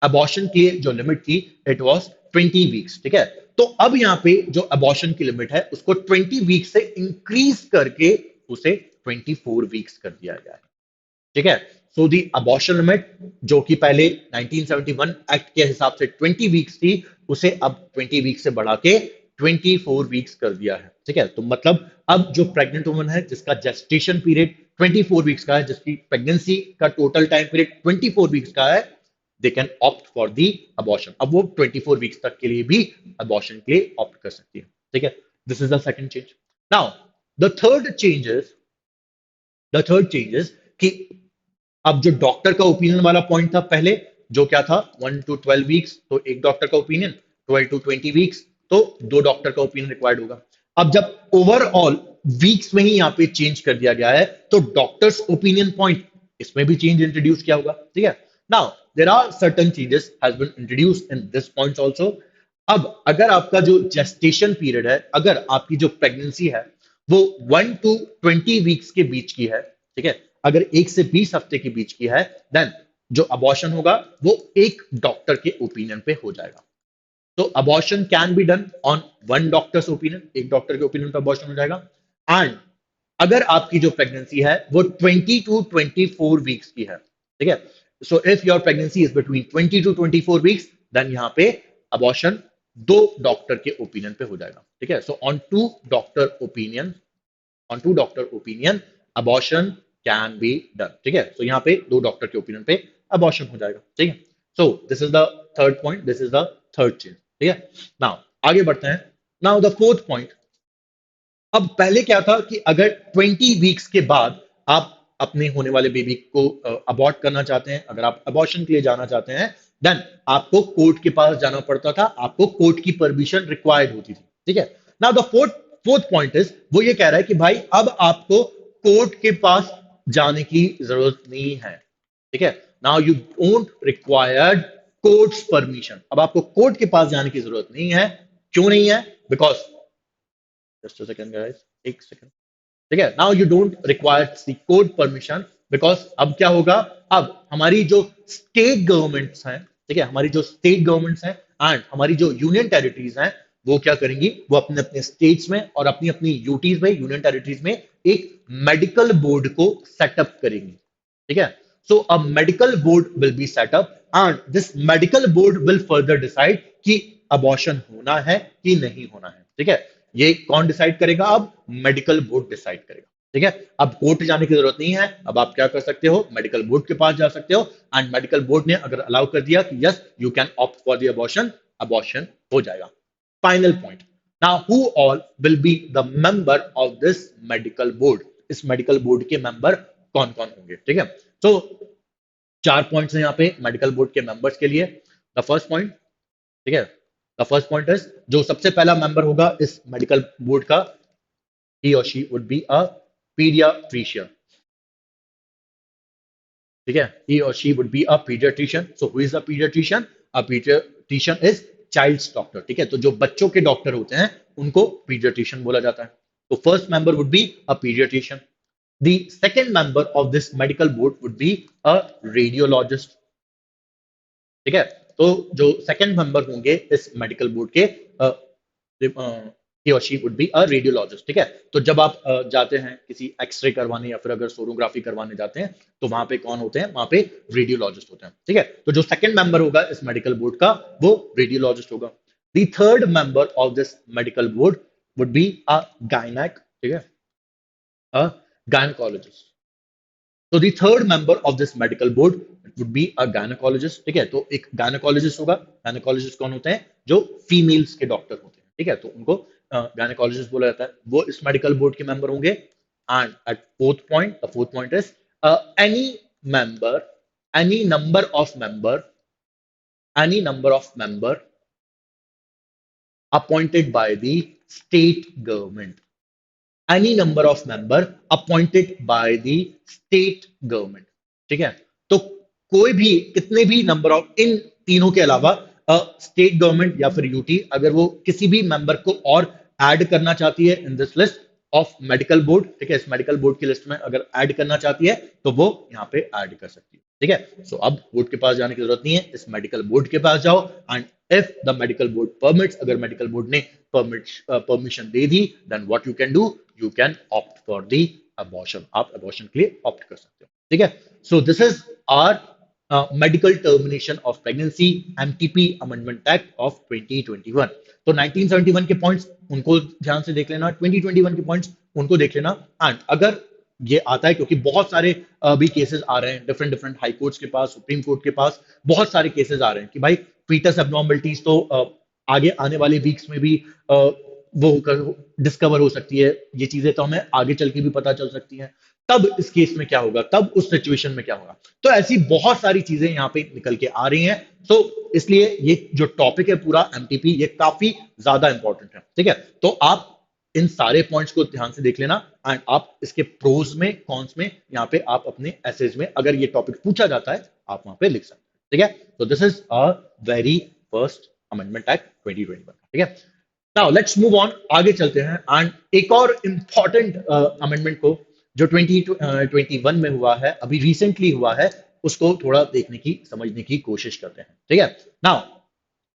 अबॉर्शन की जो लिमिट थी इट वाज 20 वीक्स ठीक है तो अब यहां पे जो अबॉर्शन की लिमिट है उसको 20 वीक्स से इंक्रीज करके उसे 24 वीक्स कर दिया गया है ठीक है सो दी अबॉर्शन लिमिट जो कि पहले 1971 एक्ट के हिसाब से 20 वीक्स थी उसे अब 20 वीक्स से बढ़ा के 24 वीक्स कर दिया है ठीक है तो मतलब अब जो प्रेग्नेंट वुमन है जिसका जेस्टेशन पीरियड 24 वीक्स का है जिसकी प्रेगनेंसी का टोटल टाइम पीरियड 24 वीक्स का है दे can opt for the abortion अब वो 24 वीक्स तक के लिए भी अबॉर्शन के लिए ऑप्ट कर सकती है ठीक है this is the second change now the third change is कि अब जो डॉक्टर का ओपिनियन वाला पॉइंट था पहले जो क्या था 1 to 12 वीक्स तो एक डॉक्टर का ओपिनियन 12 to 20 वीक्स तो दो डॉक्टर का ओपिनियन रिक्वायर्ड होगा अब जब ओवरऑल वीक्स में ही यहाँ पे चेंज कर दिया गया है तो डॉक्टर्स ओपिनियन पॉइंट इसमें भी चेंज इंट्रोड्यूस किया होगा ठीक है now there are certain changes has been introduced in this points also अब अगर आपका जो जेस्टेशन पीरियड है अगर आपकी जो प्रेगनेंसी है वो 1 to 20 वीक्स के बीच की है ठीक है अगर 1 से 20 हफ्ते के बीच की है देन जो अबॉर्शन होगा वो एक डॉक्टर के ओपिनियन पे हो जाएगा तो abortion can be done on one doctors opinion एक डॉक्टर के ओपिनियन पे अबॉर्शन हो जाएगा एंड अगर आपकी जो प्रेगनेंसी है वो 20 to 24 वीक्स की है ठीक है so if your pregnancy is between 20 to 24 weeks then यहाँ पे अबॉर्शन दो डॉक्टर के ओपिनियन पे हो जाएगा ठीक है so on two doctor opinion abortion can be done ठीक है सो यहाँ पे दो डॉक्टर के ओपिनियन पे अबॉर्शन हो जाएगा ठीक है so this is the third point this is the third change ठीक है नाउ आगे बढ़ते हैं नाउ द फोर्थ पॉइंट अब पहले क्या था कि अगर 20 वीक्स के बाद आप अपने होने वाले बेबी को अबॉर्ट करना चाहते हैं अगर आप अबॉर्शन के लिए जाना चाहते हैं देन आपको कोर्ट के पास जाना पड़ता था आपको कोर्ट की परमिशन रिक्वायर्ड होती थी ठीक है now the fourth point is वो ये कह रहा है कि भाई अब आपको कोर्ट के पास जाने की जरूरत नहीं है ठीक है now you don't required courts permission अब आपको कोर्ट के पास जाने की जरूरत नहीं है क्यों नहीं है because just a second guys एक सेकंड ठीक है now you don't require the court permission because अब क्या होगा अब हमारी जो स्टेट गवर्नमेंट्स हैं ठीक है हमारी जो स्टेट गवर्नमेंट्स हैं एंड हमारी जो यूनियन टेरिटरीज हैं वो क्या करेंगी, वो अपने अपने स्टेट्स में और अपनी अपनी यूटीज में, यूनियन टेरिटरीज में एक मेडिकल बोर्ड को सेटअप करेंगी। ठीक है, so a medical board will be setup and this medical board will further decide कि अबॉर्शन होना है कि नहीं होना है। ठीक है, ये कौन डिसाइड करेगा, अब मेडिकल बोर्ड डिसाइड करेगा। ठीक है, अब कोर्ट जाने की जरूरत नहीं है, अब आप क्या कर सकते हो, मेडिकल बोर्ड के पास जा सकते हो एंड मेडिकल बोर्ड ने अगर अलाउ कर दिया कि yes you can opt for the abortion, abortion हो जाएगा। Final point, now who all will be the member of this medical board, इस मेडिकल बोर्ड के मेंबर कौन कौन होंगे। ठीक है, तो चार पॉइंट्स हैं यहाँ पे मेडिकल बोर्ड के मेंबर्स के लिए। द फर्स्ट पॉइंट, ठीक है, द फर्स्ट पॉइंट इज जो सबसे पहला मेंबर होगा इस मेडिकल बोर्ड का, he or she would be a pediatrician. ठीक है, he or she would be a pediatrician. So who is a pediatrician? A pediatrician is child's doctor. ठीक है, तो जो बच्चों के डॉक्टर होते हैं उनको pediatrician बोला जाता है। तो first member would be a pediatrician. The second member of this medical board would be a radiologist. ठीक है, तो जो सेकंड मेंबर होंगे इस मेडिकल बोर्ड के, he or she would be a radiologist। ठीक है, तो जब आप जाते हैं किसी एक्सरे करवाने या फिर अगर सोनोग्राफी करवाने जाते हैं तो वहां पे कौन होते हैं, वहां पे रेडियोलॉजिस्ट होते हैं। ठीक है, तो जो सेकंड मेंबर होगा इस मेडिकल बोर्ड का वो रेडियोलॉजिस्ट होगा। The third member of this medical board would be a gynaec. ठीक है, अ गायनकोलॉजिस्ट। तो the third member of this medical board would be a gynaecologist. ठीक है, तो एक गायनेकोलॉजिस्ट होगा। गायनेकोलॉजिस्ट कौन होते हैं, जो फीमेल्स के डॉक्टर होते हैं। ठीक है, तो उनको गायनेकोलॉजिस्ट बोला जाता है, वो इस मेडिकल बोर्ड के मेंबर होंगे। And at fourth point, the fourth point is any member, any number of member, any number of member appointed by the state government, any number of member appointed by the state government। ठीक है, तो कोई भी, कितने भी number of, इन तीनों के अलावा स्टेट गवर्नमेंट या फिर यूटी अगर वो किसी भी मेंबर को और ऐड करना चाहती है in this list of medical board, ठीक है, इस मेडिकल बोर्ड की लिस्ट में अगर ऐड करना चाहती है तो वो यहाँ पे ऐड कर सकती है। ठीक है, सो अब कोर्ट के पास जाने की जरूरत नहीं है, इस मेडिकल बोर्ड के पास जाओ and if the medical board permits, अगर मेडिकल बोर्ड ने परमिशन दे दी, then what you can do, you can opt for the abortion, आप अबॉर्शन के लिए ऑप्ट कर सकते हो। ठीक है, so this is our medical termination of pregnancy MTP amendment act of 2021। तो 1971 के पॉइंट्स उनको ध्यान से देख लेना, 2021 के पॉइंट्स उनको देख लेना। एंड अगर ये आता है, क्योंकि बहुत सारे अभी केसेस आ रहे हैं डिफरेंट डिफरेंट हाई कोर्ट्स के पास, सुप्रीम कोर्ट के पास बहुत सारे केसेस आ रहे हैं कि भाई फीटस एब्नॉर्मलिटीज तो आगे आने वाले वीक्स में भी वो डिस्कवर हो सकती है, ये चीजें तो हमें आगे चल के भी पता चल सकती हैं, तब इस केस में क्या होगा, तब उस सिचुएशन में क्या होगा। तो ऐसी बहुत सारी चीजें यहाँ पे निकल के आ रही हैं। तो इसलिए ये जो टॉपिक है पूरा एमटीपी, ये काफी ज्यादा इंपॉर्टेंट है। ठीक है, तो आप इन सारे पॉइंट्स को ध्यान से देख लेना एंड आप इसके प्रोज में, कॉन्स में यहाँ पे आप अपने एसेज में अगर ये टॉपिक पूछा जाता है आप वहां पे लिख सकते हैं। ठीक है, तो this is a very first amendment act 2021। ठीक है, नाउ लेट्स मूव ऑन, आगे चलते हैं एंड एक और इंपॉर्टेंट अमेंडमेंट को जो 2021 में हुआ है, अभी रिसेंटली हुआ है, उसको थोड़ा देखने की, समझने की कोशिश करते हैं। ठीक है, now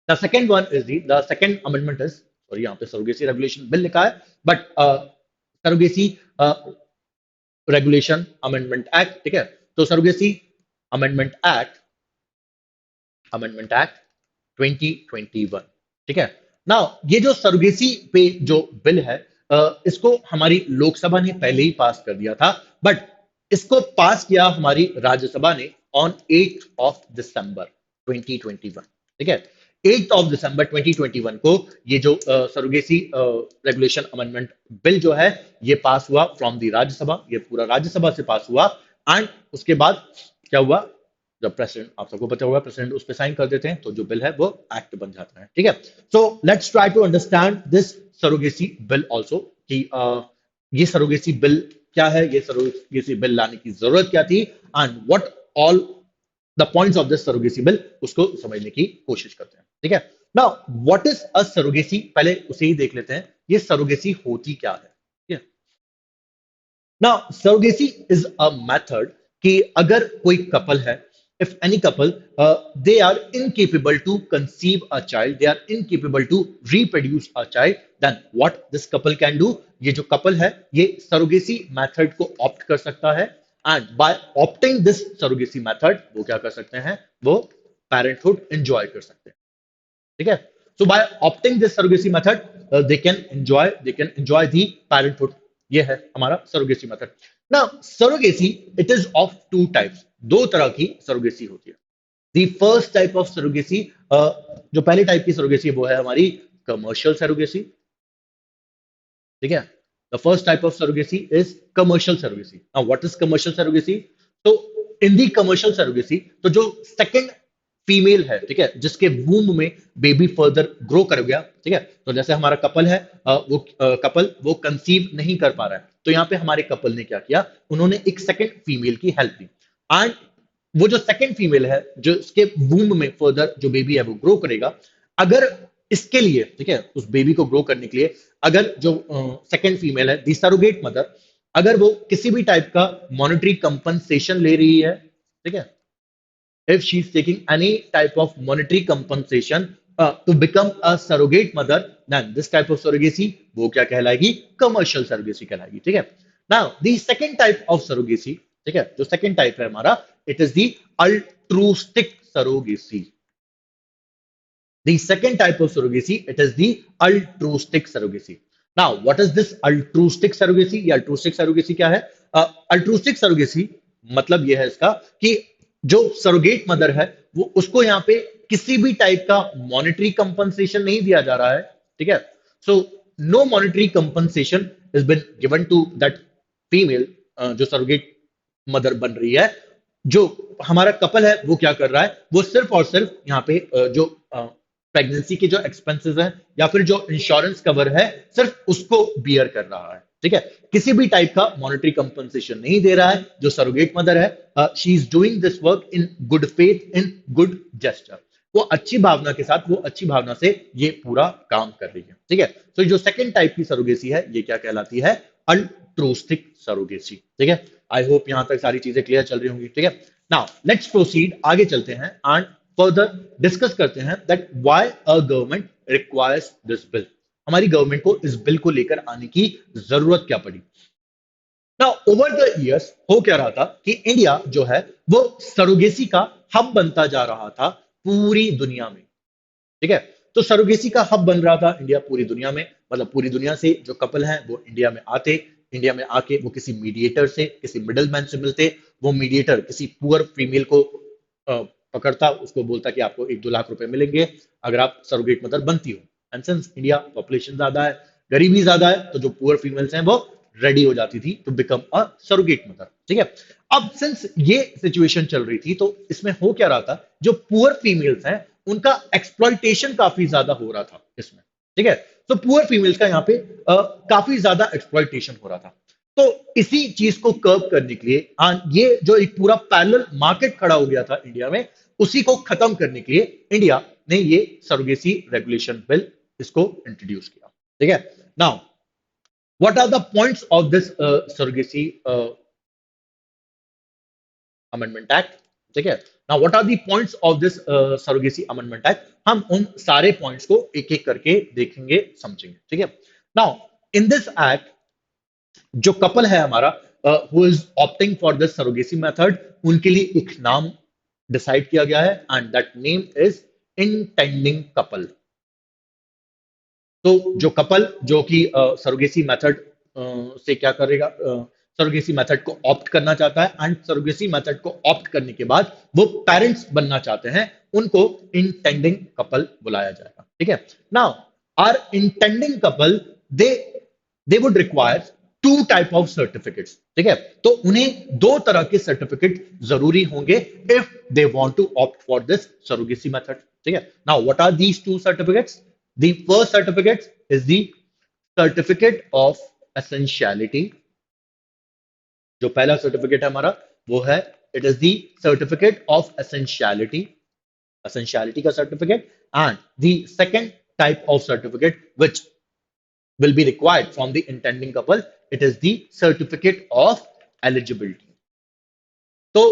the second one is the second amendment is, sorry यहाँ पे सरोगेसी रेगुलेशन बिल लिखा है but surrogacy regulation amendment act. ठीक है, तो surrogacy amendment act, amendment act 2021। ठीक है, नाउ ये जो सरोगेसी पे जो बिल है, इसको हमारी लोकसभा ने पहले ही पास कर दिया था, बट इसको पास किया हमारी राज्यसभा ने ऑन 8 ऑफ दिसंबर 2021। ठीक है, 8 ऑफ दिसंबर 2021 को ये जो सरोगेसी रेगुलेशन अमेंडमेंट बिल जो है ये पास हुआ फ्रॉम द राज्यसभा, ये पूरा राज्यसभा से पास हुआ। एंड उसके बाद क्या हुआ, जब प्रेसिडेंट, आप सबको पता होगा, प्रेसिडेंट उस पर साइन कर देते हैं तो जो बिल है वो एक्ट बन जाता है। ठीक है, so let's try to understand this surrogacy bill also कि ये सरोगेसी बिल क्या है, ये सरोगेसी बिल लाने की जरूरत क्या थी and what all the points of this surrogacy bill, उसको समझने की कोशिश करते हैं। ठीक है, now what is a surrogacy, पहले उसे ही देख लेते हैं, ये सरोगेसी होती क्या है। ठीक है, now surrogacy is a method कि अगर कोई कपल है if any couple they are incapable to conceive a child, they are incapable to reproduce a child, then what this couple can do, ये जो couple है ये surrogacy method को opt कर सकता है, and by opting this surrogacy method वो क्या कर सकते हैं, वो parenthood enjoy कर सकते हैं, ठीक है. So by opting this surrogacy method they can enjoy the parenthood. ये है हमारा surrogacy method. Now surrogacy it is of two types, दो तरह की surrogacy होती है. The first type of surrogacy जो पहले टाइप की surrogacy है वो है हमारी commercial surrogacy, ठीक है. The first type of surrogacy is commercial surrogacy. Now what is commercial surrogacy? तो in the commercial surrogacy तो जो second फीमेल है, ठीक है, जिसके वूम में बेबी फर्दर ग्रो कर गया, ठीक है, तो जैसे हमारा कपल है, वो कपल वो कंसीव नहीं कर पा रहा है, तो यहाँ पे हमारे कपल ने क्या किया, उन्होंने एक सेकंड फीमेल की हेल्प दी, एंड वो जो सेकंड फीमेल है जो इसके वूम में फर्दर जो बेबी है वो ग्रो करेगा, अगर इसके लिए, ठीक है, उस बेबी को ग्रो करने के लिए अगर जो सेकंड फीमेल है दी सरोगेट मदर, अगर वो किसी भी टाइप का मॉनेटरी कंपनसेशन ले रही है, ठीक है, if she is taking any type of monetary compensation to become a surrogate mother, then this type of surrogacy वो क्या कहलाएगी, commercial surrogacy कहलाएगी, ठीक है. Now the second type of surrogacy, ठीक है, जो second type है हमारा, it is the altruistic surrogacy. The second type of surrogacy, it is the altruistic surrogacy. Now, what is this altruistic surrogacy? ये altruistic surrogacy क्या है? Altruistic surrogacy मतलब ये है इसका कि जो सरोगेट मदर है वो उसको यहाँ पे किसी भी टाइप का मॉनेटरी कंपनसेशन नहीं दिया जा रहा है, ठीक है. So no monetary compensation is been given to that female जो सरोगेट मदर बन रही है. जो हमारा कपल है वो क्या कर रहा है, वो सिर्फ और सिर्फ यहाँ पे जो प्रेगनेंसी के जो एक्सपेंसेस हैं या फिर जो इंश्योरेंस कवर है सिर्फ उसको बियर कर रहा है, ठीक है, किसी भी टाइप का मॉनेटरी कंपनसेशन नहीं दे रहा है. जो सरोगेट मदर है she is doing this work in good faith, in good gesture, वो अच्छी भावना के साथ, वो अच्छी भावना से ये पूरा काम कर रही है, ठीक है. तो जो सेकंड टाइप की सरोगेसी है ये क्या कहलाती है, अल्ट्रोस्टिक सरोगेसी, ठीक है. आई होप यहां तक सारी चीजें क्लियर चल रही होंगी, ठीक है. नाउ लेट्स प्रोसीड, आगे चलते हैं एंड फर्दर डिस्कस करते हैं that why a government requires this bill, हमारी गवर्नमेंट को इस बिल को लेकर आने की जरूरत क्या पड़ी. नाउ ओवर द इयर्स हो क्या रहा था कि इंडिया जो है वो सरोगेसी का हब बनता जा रहा था पूरी दुनिया में, ठीक है. तो सरोगेसी का हब बन रहा था इंडिया पूरी दुनिया में, मतलब पूरी दुनिया से जो कपल हैं वो इंडिया में आते, इंडिया में आके वो किसी मीडिएटर से, किसी मिडल मैन से मिलते, वो मीडिएटर किसी पुअर फीमेल को पकड़ता, उसको बोलता कि आपको 1-2 लाख रुपए मिलेंगे अगर आप सरोगेट मदर बनती हो. एंड सिंस इंडिया पॉपुलेशन ज्यादा है, गरीबी ज्यादा है, तो जो पुअर फीमेल्स हैं वो रेडी हो जाती थी to become a surrogate mother, ठीक है. अब सिंस ये सिचुएशन चल रही थी तो इसमें हो क्या रहा था, जो पुअर फीमेल्स हैं उनका एक्सप्लॉइटेशन काफी ज्यादा हो रहा था इसमें, ठीक है. तो पुअर फीमेल्स का यहाँ पे काफी ज्यादा एक्सप्लॉइटेशन हो रहा था. तो इसी चीज को कर्व करने के लिए ये जो एक पूरा पैरेलल मार्केट खड़ा हो गया था इंडिया में, उसी को खत्म करने के लिए इंडिया ने ये सरोगेसी रेगुलेशन बिल इसको इंट्रोड्यूस किया, ठीक है. Now what are the points of this surrogacy amendment act, ठीक है. Now what are the points of this surrogacy amendment act, हम उन सारे पॉइंट्स को एक एक करके देखेंगे समझेंगे, ठीक है. नाउ इन दिस एक्ट जो कपल है हमारा who is opting for this surrogacy method, उनके लिए एक नाम डिसाइड किया गया है and that name is intending couple. तो जो कपल जो कि सरोगेसी मेथड से क्या करेगा, सरोगेसी मेथड को ऑप्ट करना चाहता है एंड सरोगेसी मेथड को ऑप्ट करने के बाद वो पेरेंट्स बनना चाहते हैं, उनको इंटेंडिंग कपल बुलाया जाएगा, ठीक है. Now are intending couple they they would require two type of certificates, ठीक है. तो उन्हें दो तरह के सर्टिफिकेट जरूरी होंगे if they want to opt for this surrogacy method, ठीक है. Now what are these two certificates, the first certificate is the certificate of essentiality. जो पहला सर्टिफिकेट है हमारा वो है it is the certificate of essentiality, essentiality का certificate. And the second type of certificate which will be required from the intending couple, it is the certificate of eligibility. तो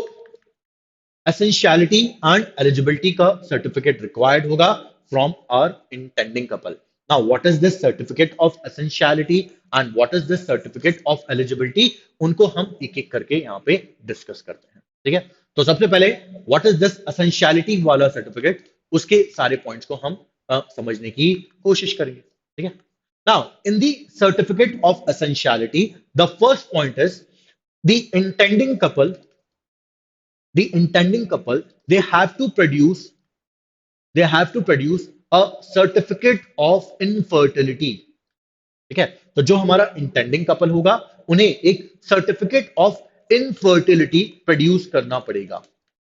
essentiality and eligibility का certificate required होगा from our intending couple. Now what is this certificate of essentiality and what is this certificate of eligibility, उनको हम एक एक करके यहाँ पे डिस्कस करते हैं। ठीक है, तो सबसे पहले व्हाट इज दिस एसेंशियलिटी वाला सर्टिफिकेट, उसके सारे पॉइंट्स को हम समझने की कोशिश करेंगे। ठीक है, now in the certificate of essentiality the first point is the intending couple, the intending couple, they have to produce they have to produce a certificate of infertility। ठीक है, तो जो हमारा इंटेंडिंग कपल होगा उन्हें एक सर्टिफिकेट ऑफ इनफर्टिलिटी प्रोड्यूस करना पड़ेगा।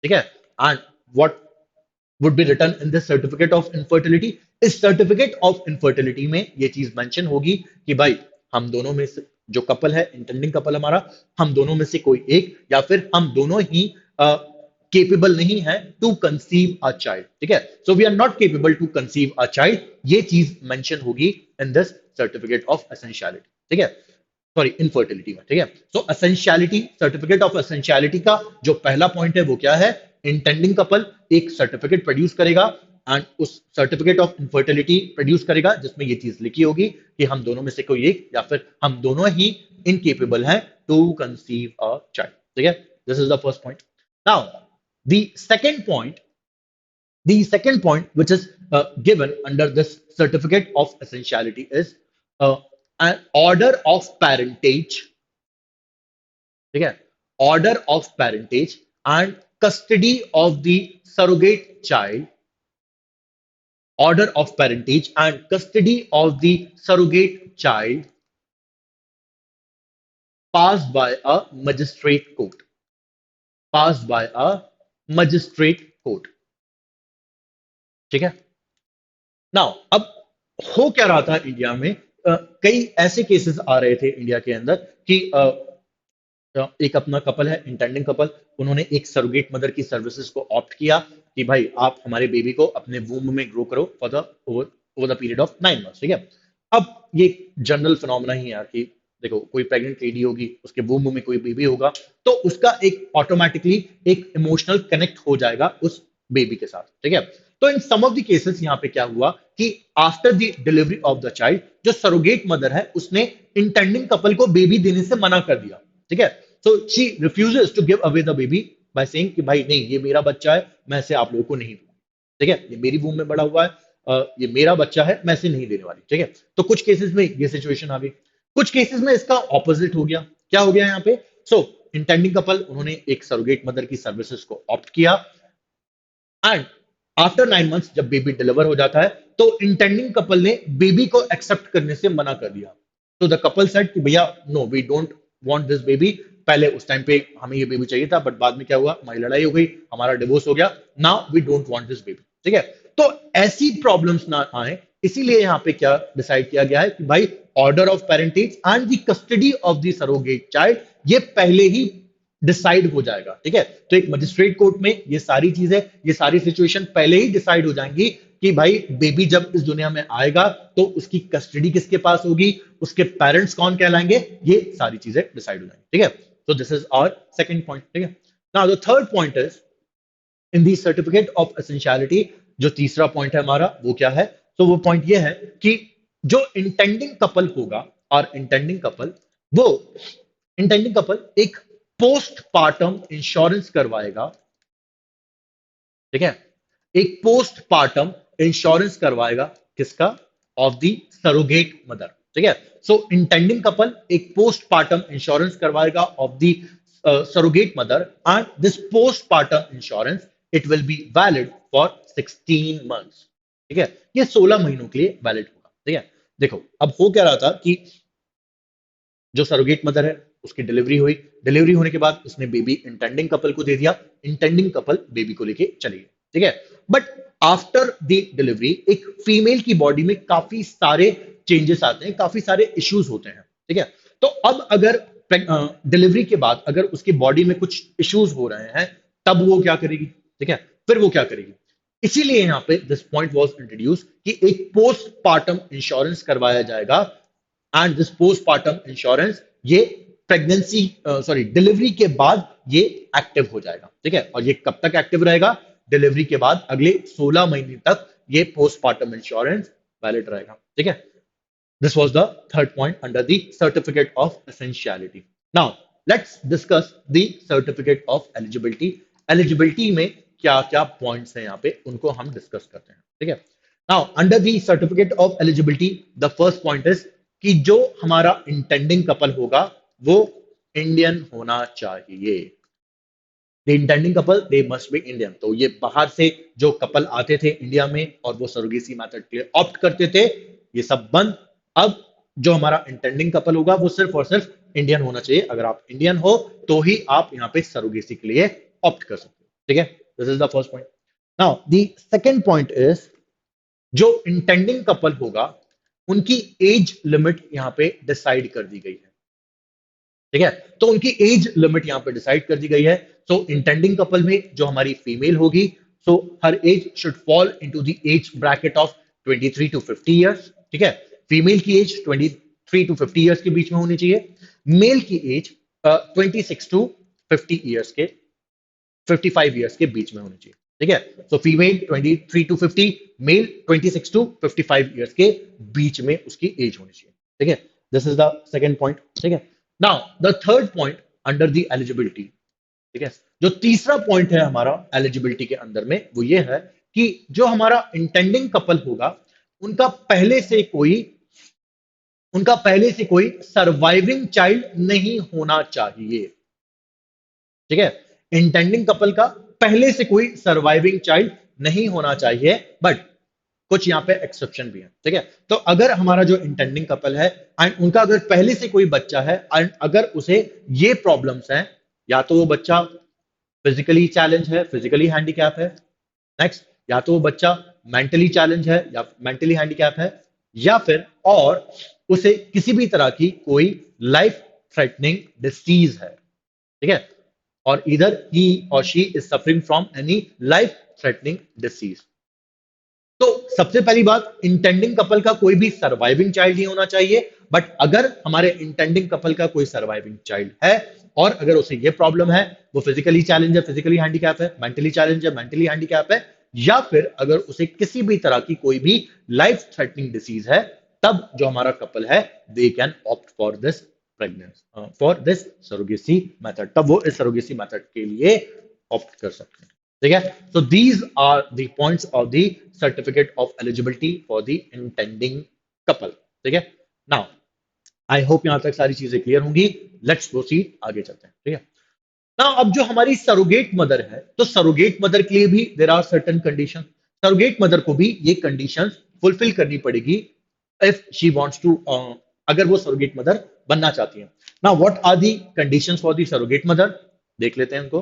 ठीक है, and what would be written in this certificate of infertility, इस सर्टिफिकेट ऑफ इनफर्टिलिटी में ये चीज मेंशन होगी कि भाई हम दोनों में से जो कपल है, इंटेंडिंग कपल हमारा, हम दोनों में से कोई एक या फिर हम दोनों ही केपेबल नहीं है टू कंसीव अ चाइल्ड। ठीक है, so we are not capable to conceive a child, ये चीज मेंशन होगी in this certificate of essentiality. ठीक है, सॉरी इनफर्टिलिटी में। ठीक है, so essentiality, certificate of essentiality का जो पहला पॉइंट है वो क्या है, इंटेंडिंग कपल एक सर्टिफिकेट प्रोड्यूस करेगा एंड उस सर्टिफिकेट ऑफ इनफर्टिलिटी प्रोड्यूस करेगा जिसमें ये चीज लिखी होगी कि हम दोनों में से कोई एक या फिर हम दोनों ही इनकेपेबल हैं टू कंसीव अ चाइल्ड। ठीक है, this is the first point. Now the second point, which is given under this certificate of essentiality is an order of parentage। ठीक है, order of parentage and custody of the surrogate child, order of parentage and custody of the surrogate child passed by a magistrate court, passed by a magistrate court। ठीक है, now अब हो क्या रहा था India में, कई ऐसे केसेस आ रहे थे इंडिया के अंदर कि एक अपना कपल है, इंटेंडिंग कपल, उन्होंने एक सरोगेट मदर की सर्विसेज को ऑप्ट किया कि भाई आप हमारे बेबी को अपने वूम में ग्रो करो for the over the period of 9 months. ठीक है, अब ये जनरल फिनोमेना ही है यार कि देखो कोई प्रेग्नेंट लेडी होगी, उसके वूम में कोई बेबी होगा, तो उसका एक ऑटोमेटिकली एक इमोशनल कनेक्ट हो जाएगा उस बेबी के साथ। ठीक है, तो इन सम ऑफ द केसेस यहाँ पे क्या हुआ कि after the delivery of the child जो सरोगेट मदर है उसने इंटेंडिंग कपल को बेबी देने से मना कर दिया। ठीक है, so she refuses to give away the baby by saying कि भाई नहीं ये मेरा बच्चा है, मैं इसे आप लोगों को नहीं दूंगा। ठीक है, ये मेरी वूम में बड़ा हुआ है, ये मेरा बच्चा है, मैं इसे नहीं देने वाली। ठीक है, तो कुछ केसेस में ये सिचुएशन आ गई, कुछ केसेस में इसका ऑपोजिट हो गया। क्या हो गया यहाँ पे, सो इंटेंडिंग कपल उन्होंने एक सरोगेट मदर की सर्विसेज को ऑप्ट किया एंड आफ्टर 9 मंथ्स जब बेबी डिलीवर हो जाता है तो इंटेंडिंग कपल ने बेबी को एक्सेप्ट करने से मना कर दिया। तो द कपल सेड कि भैया no we don't want this baby, पहले उस टाइम पे हमें ये बेबी चाहिए था बट बाद में क्या हुआ, हमारी लड़ाई हो गई, हमारा डिवोर्स हो गया, now we don't want this baby. ठीक है, तो ऐसी प्रॉब्लम्स ना आए इसीलिए यहाँ पे क्या डिसाइड किया गया है कि भाई order of parentage and the custody of the surrogate child ये पहले ही डिसाइड हो जाएगा। ठीक है, तो एक मजिस्ट्रेट कोर्ट में ये सारी चीजें, ये सारी सिचुएशन पहले ही डिसाइड हो जाएंगी कि भाई बेबी जब इस दुनिया में आएगा तो उसकी कस्टडी किसके पास होगी, उसके पेरेंट्स कौन कहलाएंगे, ये सारी चीजें डिसाइड हो जाएंगी। ठीक है, तो this is our second point. ठीक है, now the third point is in the certificate of essentiality, जो तीसरा पॉइंट है हमारा वो क्या है, तो वो पॉइंट ये है कि जो इंटेंडिंग कपल होगा और वो इंटेंडिंग कपल एक पोस्टपार्टम इंश्योरेंस करवाएगा। ठीक है, एक पोस्टपार्टम इंश्योरेंस करवाएगा किसका, ऑफ द सरोगेट मदर। ठीक है, सो इंटेंडिंग कपल एक पोस्टपार्टम इंश्योरेंस करवाएगा of the surrogate mother and this postpartum insurance it will be valid for 16 months. ठीक है, ये 16 महीनों के लिए वैलिड होगा। ठीक है, देखो अब हो क्या रहा था कि जो सरोगेट मदर है उसकी डिलीवरी हुई, डिलीवरी होने के बाद उसने बेबी इंटेंडिंग कपल को दे दिया, इंटेंडिंग कपल बेबी को लेके चले गए। ठीक है, बट आफ्टर द डिलीवरी एक फीमेल की बॉडी में काफी सारे चेंजेस आते हैं, काफी इश्यूज इश्यूज होते हैं। ठीक है, तो अब अगर डिलीवरी के बाद अगर उसकी बॉडी में कुछ इश्यूज हो रहे हैं तब वो क्या करेगी। ठीक है, फिर वो क्या करेगी, इसीलिए यहां पे दिस पॉइंट वाज इंट्रोड्यूस कि एक पोस्टपार्टम इंश्योरेंस करवाया जाएगा एंड दिस पोस्टपार्टम इंश्योरेंस ये प्रेगनेंसी डिलीवरी के बाद ये एक्टिव हो जाएगा। ठीक है, और ये कब तक एक्टिव रहेगा? डिलीवरी के बाद अगले 16 महीने तक ये पोस्टमार्टम इंश्योरेंस वैलिड रहेगा। ठीक है, this was the third point under the certificate of essentiality. Now, let's discuss the certificate of eligibility. Eligibility में क्या क्या पॉइंट्स हैं यहाँ पे, उनको हम डिस्कस करते हैं। ठीक है, now under the certificate of eligibility, the first point is कि जो हमारा इंटेंडिंग कपल होगा वो इंडियन होना चाहिए। The intending couple they must be Indian. तो ये बाहर से जो कपल आते थे इंडिया में और वो सरोगेसी मेथड के लिए ऑप्ट करते थे, ये सब बंद। अब जो हमारा इंटेंडिंग कपल होगा वो सिर्फ और सिर्फ इंडियन होना चाहिए। अगर आप इंडियन हो तो ही आप यहाँ पे सरोगेसी के लिए ऑप्ट कर सकते हो। ठीक है, this is the first point. Now the second point is जो इंटेंडिंग कपल होगा उनकी एज लिमिट यहाँ पे डिसाइड कर दी गई है। ठीक है, तो उनकी एज लिमिट यहां पे डिसाइड कर दी गई है। सो इंटेंडिंग कपल में जो हमारी फीमेल होगी, so her age should fall into the age bracket of 23 to 50 years. ठीक है, फीमेल की एज 23 टू 50 इयर्स के बीच में होनी चाहिए। मेल की एज 26 टू 50 इयर्स के 55 इयर्स के बीच में होनी चाहिए। ठीक है, so female 23 to 50, male 26 to 55 years के बीच में उसकी एज होनी चाहिए। ठीक है, this is the second point. ठीक है, now the third point under the eligibility. ठीक है, जो तीसरा पॉइंट है हमारा एलिजिबिलिटी के अंदर में वो ये है कि जो हमारा इंटेंडिंग कपल होगा उनका पहले से कोई सर्वाइविंग चाइल्ड नहीं होना चाहिए। ठीक है, इंटेंडिंग कपल का पहले से कोई सर्वाइविंग चाइल्ड नहीं होना चाहिए, बट कुछ यहाँ पे एक्सेप्शन भी है। ठीक है, तो अगर हमारा जो इंटेंडिंग कपल है एंड उनका अगर पहले से कोई बच्चा है एंड अगर उसे ये प्रॉब्लम्स हैं, या तो वो बच्चा फिजिकली चैलेंज है, फिजिकली हैंडीकैप है, नेक्स्ट, या तो वो बच्चा मेंटली चैलेंज है या मेंटली हैंडीकैप है, या फिर और उसे किसी भी तरह की कोई लाइफ थ्रेटनिंग डिसीज है। ठीक है, और इधर ही और she is suffering from any life threatening disease. तो सबसे पहली बात, इंटेंडिंग कपल का कोई भी सर्वाइविंग चाइल्ड नहीं होना चाहिए। बट अगर हमारे इंटेंडिंग कपल का कोई सर्वाइविंग चाइल्ड है और अगर उसे ये प्रॉब्लम है, वो फिजिकली चैलेंज है, फिजिकली हैंडीकैप है, मेंटली चैलेंज है, मेंटली हैंडीकैप है, या फिर अगर उसे किसी भी तरह की कोई भी लाइफ थ्रेटनिंग डिसीज है, तब जो हमारा कपल है दे can opt for this pregnance for this surrogacy method. तब वो इस सरोगेसी मेथड के लिए ऑप्ट कर सकते हैं। ठीक है, so these are the points of the certificate of eligibility for the intending couple. ठीक है, नाउ आई होप यहां तक सारी चीजें क्लियर होंगी। लेट्स प्रोसीड, आगे चलते हैं। ठीक है, नाउ अब जो हमारी सरोगेट मदर है, तो सरोगेट मदर के लिए भी there are certain condition. Surrogate mother को भी ये कंडीशन फुलफिल करनी पड़ेगी इफ शी वांट्स टू, अगर वो सरोगेट मदर बनना चाहती है। Now what are the conditions for the surrogate mother, देख लेते हैं उनको।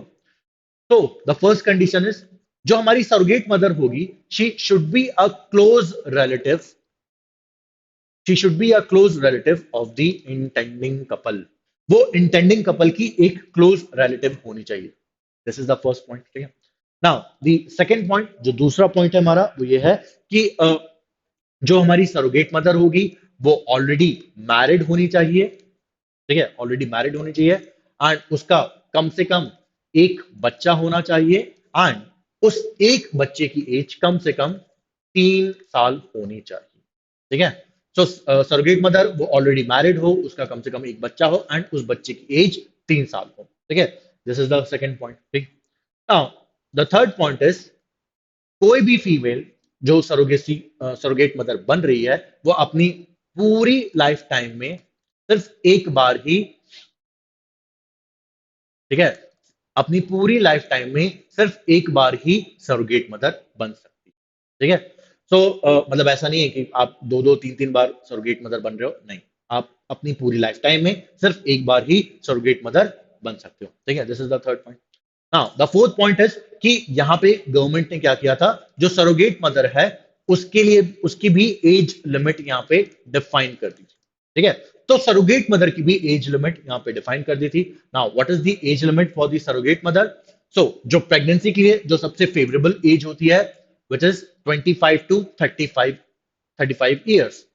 तो द फर्स्ट कंडीशन इज, जो हमारी सरोगेट मदर होगी, she should be a close relative, she should be a close relative of the intending couple. वो intending couple की एक क्लोज रिलेटिव होनी चाहिए। This is the first point. ठीक है, नाउ द सेकंड पॉइंट, जो दूसरा पॉइंट है हमारा, वो ये है कि जो हमारी सरोगेट मदर होगी वो ऑलरेडी मैरिड होनी चाहिए। ठीक है, ऑलरेडी मैरिड होनी चाहिए एंड उसका कम से कम एक बच्चा होना चाहिए एंड उस एक बच्चे की एज कम से कम 3 साल होनी चाहिए। ठीक है, सो सरोगेट मदर वो ऑलरेडी मैरिड हो, उसका कम से कम एक बच्चा हो एंड उस बच्चे की एज 3 साल हो। ठीक है, this is the second point. ठीक, now the third point is, कोई भी फीमेल जो सरोगेट मदर बन रही है वो अपनी पूरी लाइफ टाइम में सिर्फ एक बार ही, ठीक है, अपनी पूरी लाइफ टाइम में सिर्फ एक बार ही सरोगेट मदर बन सकती है। ठीक है, सो मतलब ऐसा नहीं है कि आप दो दो तीन तीन बार सरोगेट मदर बन रहे हो, नहीं, आप अपनी पूरी लाइफ टाइम में सिर्फ एक बार ही सरोगेट मदर बन सकते हो। ठीक है, this is the third point. हाँ, द फोर्थ पॉइंट इज कि यहाँ पे गवर्नमेंट ने क्या किया था, जो सरोगेट मदर है उसके लिए उसकी भी एज लिमिट यहाँ पे डिफाइन कर दी थी। ठीक है, तो सरोगेट मदर की भी एज लिमिट यहाँ पे डिफाइन कर दी थी। Now what is the age limit for the surrogate mother? So जो प्रेगनेंसी के लिए जो सबसे फेवरेबल एज होती है विच इज 25 टू 35 ईयर्स।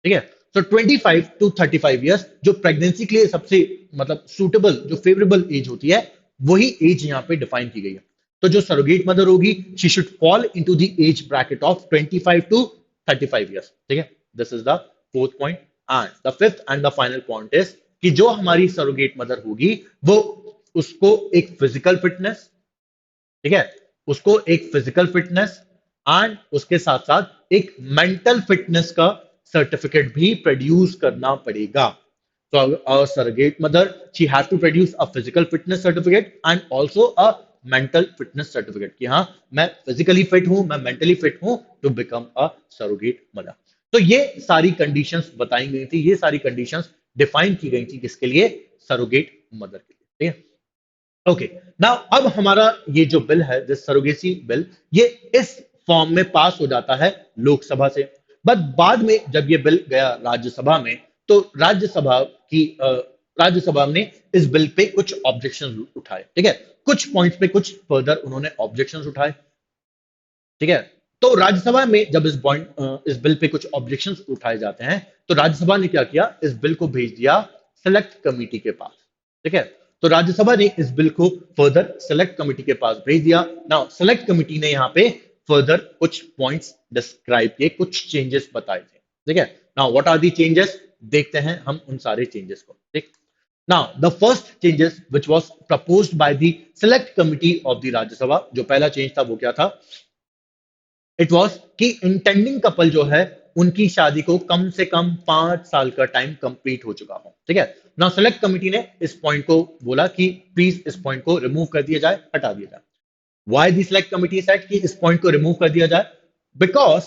ठीक है, तो 25 टू 35 ईयर्स जो प्रेगनेंसी के लिए सबसे मतलब सूटेबल जो फेवरेबल एज होती है वही एज यहाँ पे डिफाइन की गई है। तो जो सरोगेट मदर होगी, she should fall into the age bracket of 25 to 35 years. ठीक है, this is the fourth point. And the fifth and the final point is कि जो हमारी सरोगेट मदर होगी वो उसको एक फिजिकल फिटनेस, ठीक है, उसको एक फिजिकल फिटनेस एंड उसके साथ साथ एक मेंटल फिटनेस का सर्टिफिकेट भी प्रोड्यूस करना पड़ेगा। So a surrogate mother, she has to produce a physical fitness certificate and also a mental fitness certificate कि हाँ मैं फिजिकली फिट हूं, मैं मेंटली फिट हूं to become a surrogate mother. तो ये सारी कंडीशंस बताई गई थी, ये सारी कंडीशंस डिफाइन की गई थी किसके लिए? सरोगेट मदर के लिए। ठीक है, ओके। नाउ अब हमारा ये जो बिल है, दिस सरोगेसी बिल, ये इस फॉर्म में पास हो जाता है लोकसभा से। बट बाद में जब ये बिल गया राज्यसभा में, तो राज्यसभा ने इस बिल पे कुछ ऑब्जेक्शन उठाए। ठीक है, कुछ पॉइंट्स पे कुछ फर्दर उन्होंने ऑब्जेक्शंस उठाए। ठीक है, तो राज्यसभा में जब इस बिल पे कुछ ऑब्जेक्शंस उठाए जाते हैं, तो राज्यसभा ने क्या किया? इस बिल को भेज दिया सेलेक्ट कमिटी के पास। ठीक है, तो राज्यसभा ने इस बिल को फर्दर सेलेक्ट कमिटी के पास भेज दिया। नाउ सेलेक्ट कमिटी ने यहाँ पे फर्दर कुछ पॉइंट्स डिस्क्राइब किए, कुछ चेंजेस बताए थे। ठीक है, now what are the changes? देखते हैं हम उन सारे चेंजेस को। ठीक, now the first changes which was proposed by the select committee of the Rajya Sabha, जो पहला चेंज था वो क्या था? इट वॉज कि इंटेंडिंग कपल जो है उनकी शादी को कम से कम 5 साल का टाइम कंप्लीट हो चुका हो। ठीक है, नाउ सेलेक्ट कमिटी ने इस पॉइंट को बोला कि प्लीज इस पॉइंट को रिमूव कर दिया जाए, हटा दिया जाए। वाई दी सेलेक्ट कमिटी सेड कि इस पॉइंट को रिमूव कर दिया जाए? बिकॉज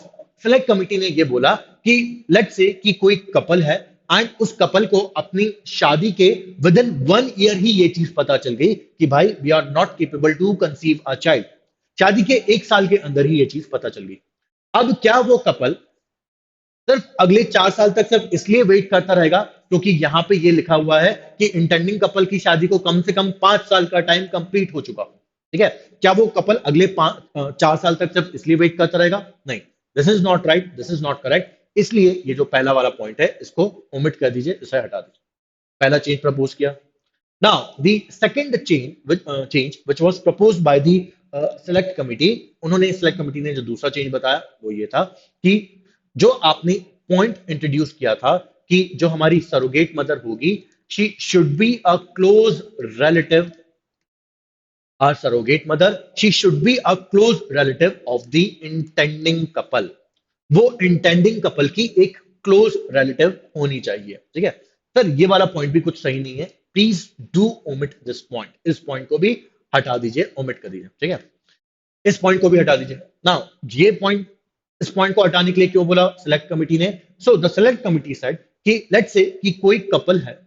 सेलेक्ट कमिटी ने यह बोला कि लेट से कि कोई कपल है एंड उस कपल को अपनी शादी के विद इन 1 ईयर ही ये चीज पता चल गई कि भाई we are not capable to conceive a child. शादी के 1 साल के अंदर ही ये चीज पता चल गई। अब क्या वो कपल सिर्फ अगले 4 साल तक सिर्फ इसलिए वेट करता रहेगा क्योंकि यहां पे ये लिखा हुआ है कि इंटेंडिंग कपल की शादी को कम से कम 5 साल का टाइम कंप्लीट हो चुका हो? ठीक है, क्या वो कपल अगले 4 साल तक सिर्फ इसलिए वेट करता रहेगा? नहीं, this is not right, this is not correct. इसलिए ये जो पहला वाला पॉइंट है इसको ओमिट कर दीजिए, इसे हटा दीजिए। पहला चेंज प्रपोज किया। Now the second change which was proposed by the select committee, उन्होंने सेलेक्ट कमिटी ने जो दूसरा चेंज बताया वो ये था कि जो आपने पॉइंट इंट्रोड्यूस किया था कि जो हमारी सरोगेट मदर होगी, she should be a close relative, our surrogate mother, she should be a close relative of the intending couple। वो इंटेंडिंग कपल की एक क्लोज रिलेटिव होनी चाहिए। ठीक है सर, ये वाला पॉइंट भी कुछ सही नहीं है, please do omit this point. इस पॉइंट को भी हटा दीजिए, ओमिट कर दीजिए। ठीक है, इस पॉइंट को भी हटा दीजिए। नाउ ये पॉइंट, इस पॉइंट को हटाने के लिए क्यों बोला सेलेक्ट कमिटी ने? So the select committee said कि लेट्स से कि कोई कपल है,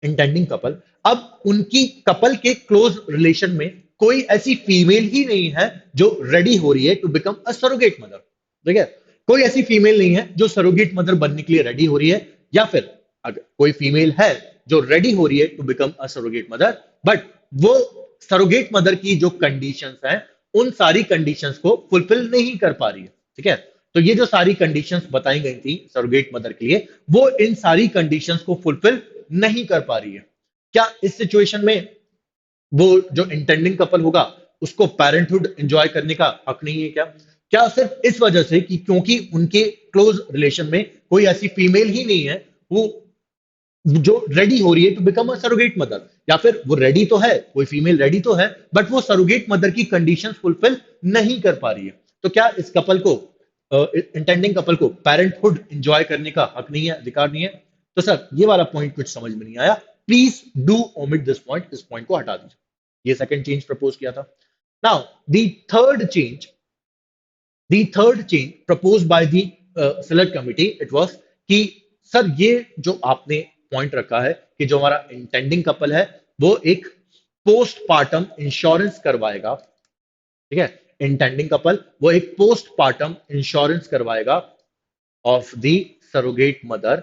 इंटेंडिंग कपल, अब उनकी कपल के क्लोज रिलेशन में कोई ऐसी फीमेल ही नहीं है जो रेडी हो रही है to become a surrogate mother. ठीक है, कोई ऐसी फीमेल नहीं है जो सरोगेट मदर बनने के लिए रेडी हो रही है, या फिर अगर कोई फीमेल है जो रेडी हो रही है to become a surrogate mother, but वो सरोगेट मदर की जो कंडीशंस हैं उन सारी कंडीशंस को फुलफिल नहीं कर पा रही है। ठीक है, तो ये जो सारी कंडीशंस बताई गई थी सरोगेट मदर के लिए, वो इन सारी कंडीशंस को फुलफिल नहीं कर पा रही है। क्या इस सिचुएशन में वो जो इंटेंडिंग कपल होगा उसको पेरेंटहुड एंजॉय करने का हक नहीं है क्या? क्या सिर्फ इस वजह से कि क्योंकि उनके क्लोज रिलेशन में कोई ऐसी फीमेल ही नहीं है वो जो रेडी हो रही है to become a surrogate mother, या फिर वो रेडी तो है, कोई फीमेल रेडी तो है, बट वो सरोगेट मदर की कंडीशंस फुलफिल नहीं कर पा रही है, तो क्या इस कपल को, इंटेंडिंग कपल को पेरेंटहुड एंजॉय करने का हक नहीं है, अधिकार नहीं है? तो सर ये वाला पॉइंट कुछ समझ में नहीं आया, please do omit this point, इस पॉइंट को हटा दीजिए। ये सेकंड चेंज प्रपोज किया था। Now the third change, the third change proposed by the select committee, it was कि सर ये जो आपने पॉइंट रखा है कि जो हमारा इंटेंडिंग कपल है वो एक पोस्टपार्टम इंश्योरेंस करवाएगा। ठीक है, इंटेंडिंग कपल वो एक पोस्टपार्टम इंश्योरेंस करवाएगा of the surrogate mother,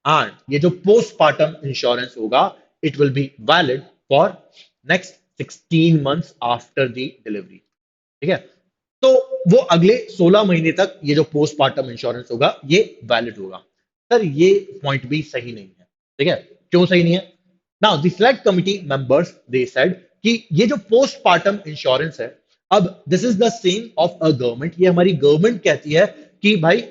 and ये जो पोस्टपार्टम इंश्योरेंस होगा it will be valid for next 16 months after the delivery. ठीक है, तो वो अगले 16 महीने तक ये जो पोस्टपार्टम इंश्योरेंस होगा ये वैलिड होगा। सर ये पॉइंट भी सही नहीं है। ठीक है, क्यों सही नहीं है? Now the select committee members they said कि ये जो पोस्टमार्टम इंश्योरेंस है, अब this is the same of a government, ये हमारी गवर्नमेंट कहती है कि भाई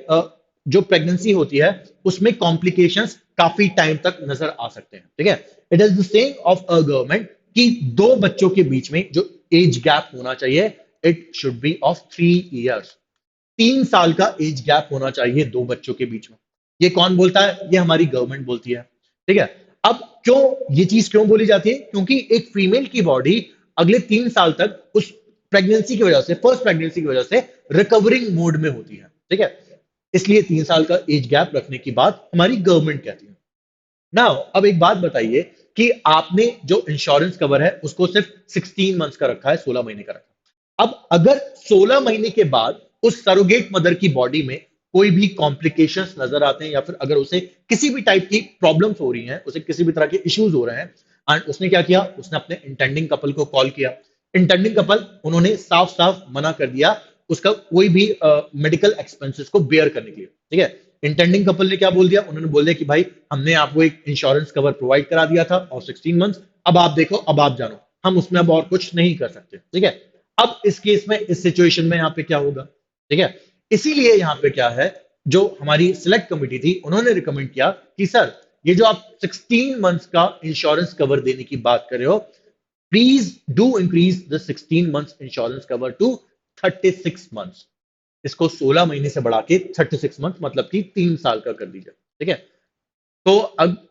जो प्रेगनेंसी होती है उसमें कॉम्प्लिकेशंस काफी टाइम तक नजर आ सकते हैं, ठीक है। It is the same of a government कि दो बच्चों के बीच में जो एज गैप होना चाहिए, it should be of 3 years. 3 साल का एज गैप होना चाहिए दो बच्चों के बीच में। ये कौन बोलता है? ये हमारी गवर्नमेंट बोलती है, ठीक है। अब क्यों ये चीज क्यों बोली जाती है? क्योंकि एक फीमेल की बॉडी अगले 3 साल तक उस प्रेगनेंसी की वजह से, फर्स्ट प्रेगनेंसी की वजह से रिकवरिंग मोड में होती है, ठीक है। इसलिए 3 साल का एज गैप रखने की बात हमारी गवर्नमेंट कहती है। नाउ अब एक बात बताइए कि आपने जो इंश्योरेंस कवर है उसको सिर्फ 16 मंथ्स का रखा है, 16 महीने का रखा है। अब अगर 16 महीने के बाद उस सरोगेट मदर की बॉडी में कोई भी कॉम्प्लिकेशंस नजर आते हैं, या फिर अगर उसे किसी भी टाइप की प्रॉब्लम्स हो रही हैं, उसे किसी भी तरह के इश्यूज हो रहे हैं, एंड उसने क्या किया, उसने अपने इंटेंडिंग कपल को कॉल किया। इंटेंडिंग कपल उन्होंने साफ साफ मना कर दिया उसका कोई भी मेडिकल एक्सपेंसेस को बेयर करने के लिए, ठीक है। इंटेंडिंग कपल ने क्या बोल दिया? उन्होंने बोल दिया कि भाई हमने आपको एक इंश्योरेंस कवर प्रोवाइड करा दिया था और 16 मंथ्स, अब आप देखो, अब आप जानो, हम उसमें अब और कुछ नहीं कर सकते, ठीक है। अब इस केस में, इस सिचुएशन में यहाँ पे क्या होगा, ठीक है। इसीलिए यहाँ पे क्या है, जो हमारी सिलेक्ट कमिटी थी उन्होंने रिकमेंड किया कि सर, ये जो आप 16 मंथ्स का इंश्योरेंस कवर देने की बात कर रहे हो, please do increase the 16 months insurance cover to 36 months. इसको 16 महीने से बढ़ा के 36 मंथ, मतलब कि 3 साल का कर दीजिए, ठीक है। तो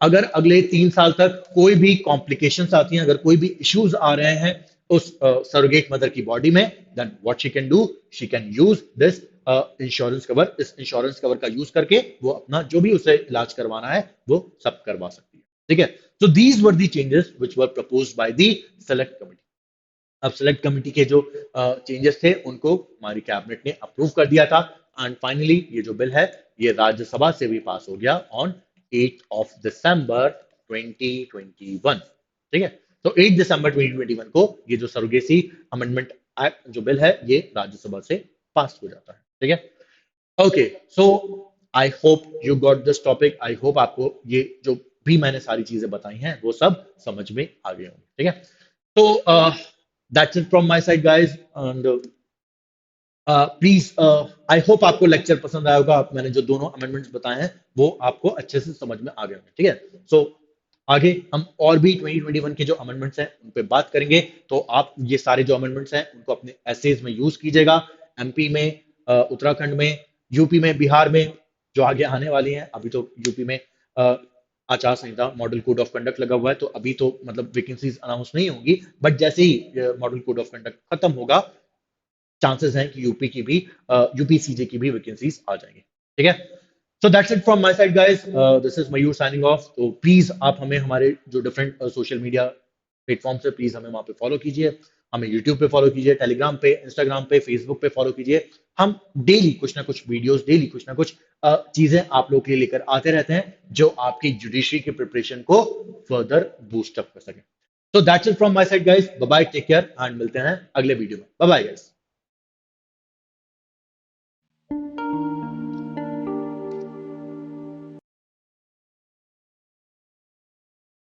अगर अगले 3 साल तक कोई भी कॉम्प्लिकेशंस आती हैं, अगर कोई भी इश्यूज आ रहे हैं उस सरोगेट मदर की बॉडी में, then what she can do, she can use this insurance cover. इस इंश्योरेंस कवर का यूज करके वो अपना जो भी उसे इलाज करवाना है वो सब करवा सकती है, ठीक है। So these were the changes which were proposed by the select committee. अब सेलेक्ट कमिटी के जो चेंजेस थे उनको हमारी कैबिनेट ने अप्रूव कर दिया था, एंड फाइनली ये जो बिल है ये राज्यसभा से भी पास हो गया ऑन 8 दिसंबर 2021, ठीक है। तो 8 दिसंबर 2021 को ये जो सरोगेसी अमेंडमेंट एक्ट जो बिल है ये राज्यसभा से पास हो जाता है, ठीक है। Okay, so I hope you got this topic. I hope आपको ये जो भी मैंने सारी चीजें बताई हैं वो सब समझ में आ गए होंगे, ठीक है। तो that's it from my side guys, and please I hope आपको लेक्चर पसंद आया होगा। मैंने जो दोनों अमेंडमेंट्स बताए हैं वो आपको अच्छे से समझ में आ गए होंगे, ठीक है। सो आगे हम और भी 2021 के जो अमेंडमेंट्स हैं उन पे बात करेंगे। तो आप ये सारे जो अमेंडमेंट्स हैं उनको अपने एसेज में यूज कीजिएगा। एमपी में, उत्तराखंड में, यूपी में, बिहार में जो आगे आने वाली हैं, अभी तो यूपी में आचार संहिता, मॉडल कोड ऑफ कंडक्ट लगा हुआ है, तो अभी तो मतलब वैकेंसीज अनाउंस नहीं होंगी, बट जैसे ही मॉडल कोड ऑफ कंडक्ट खत्म होगा, चांसेस हैं कि यूपी की भी, यूपीसीजे की भी वैकेंसीज आ जाएंगी, ठीक है। So that's it from my side guys, this is Mayur signing off. तो प्लीज आप हमें हमारे जो डिफरेंट सोशल मीडिया प्लेटफॉर्म से प्लीज हमें वहां पे फॉलो कीजिए। हमें यूट्यूब पे फॉलो कीजिए, टेलीग्राम पे, इंस्टाग्राम पे, फेसबुक पे फॉलो कीजिए। हम डेली कुछ ना कुछ वीडियोस, डेली कुछ ना कुछ चीजें आप लोग के लिए लेकर आते रहते हैं जो आपकी जुडिशरी की प्रिपरेशन को फर्दर बूस्ट अप कर सके। तो that's it from my side guys, bye bye, take care, and मिलते हैं अगले वीडियो में। Bye bye guys.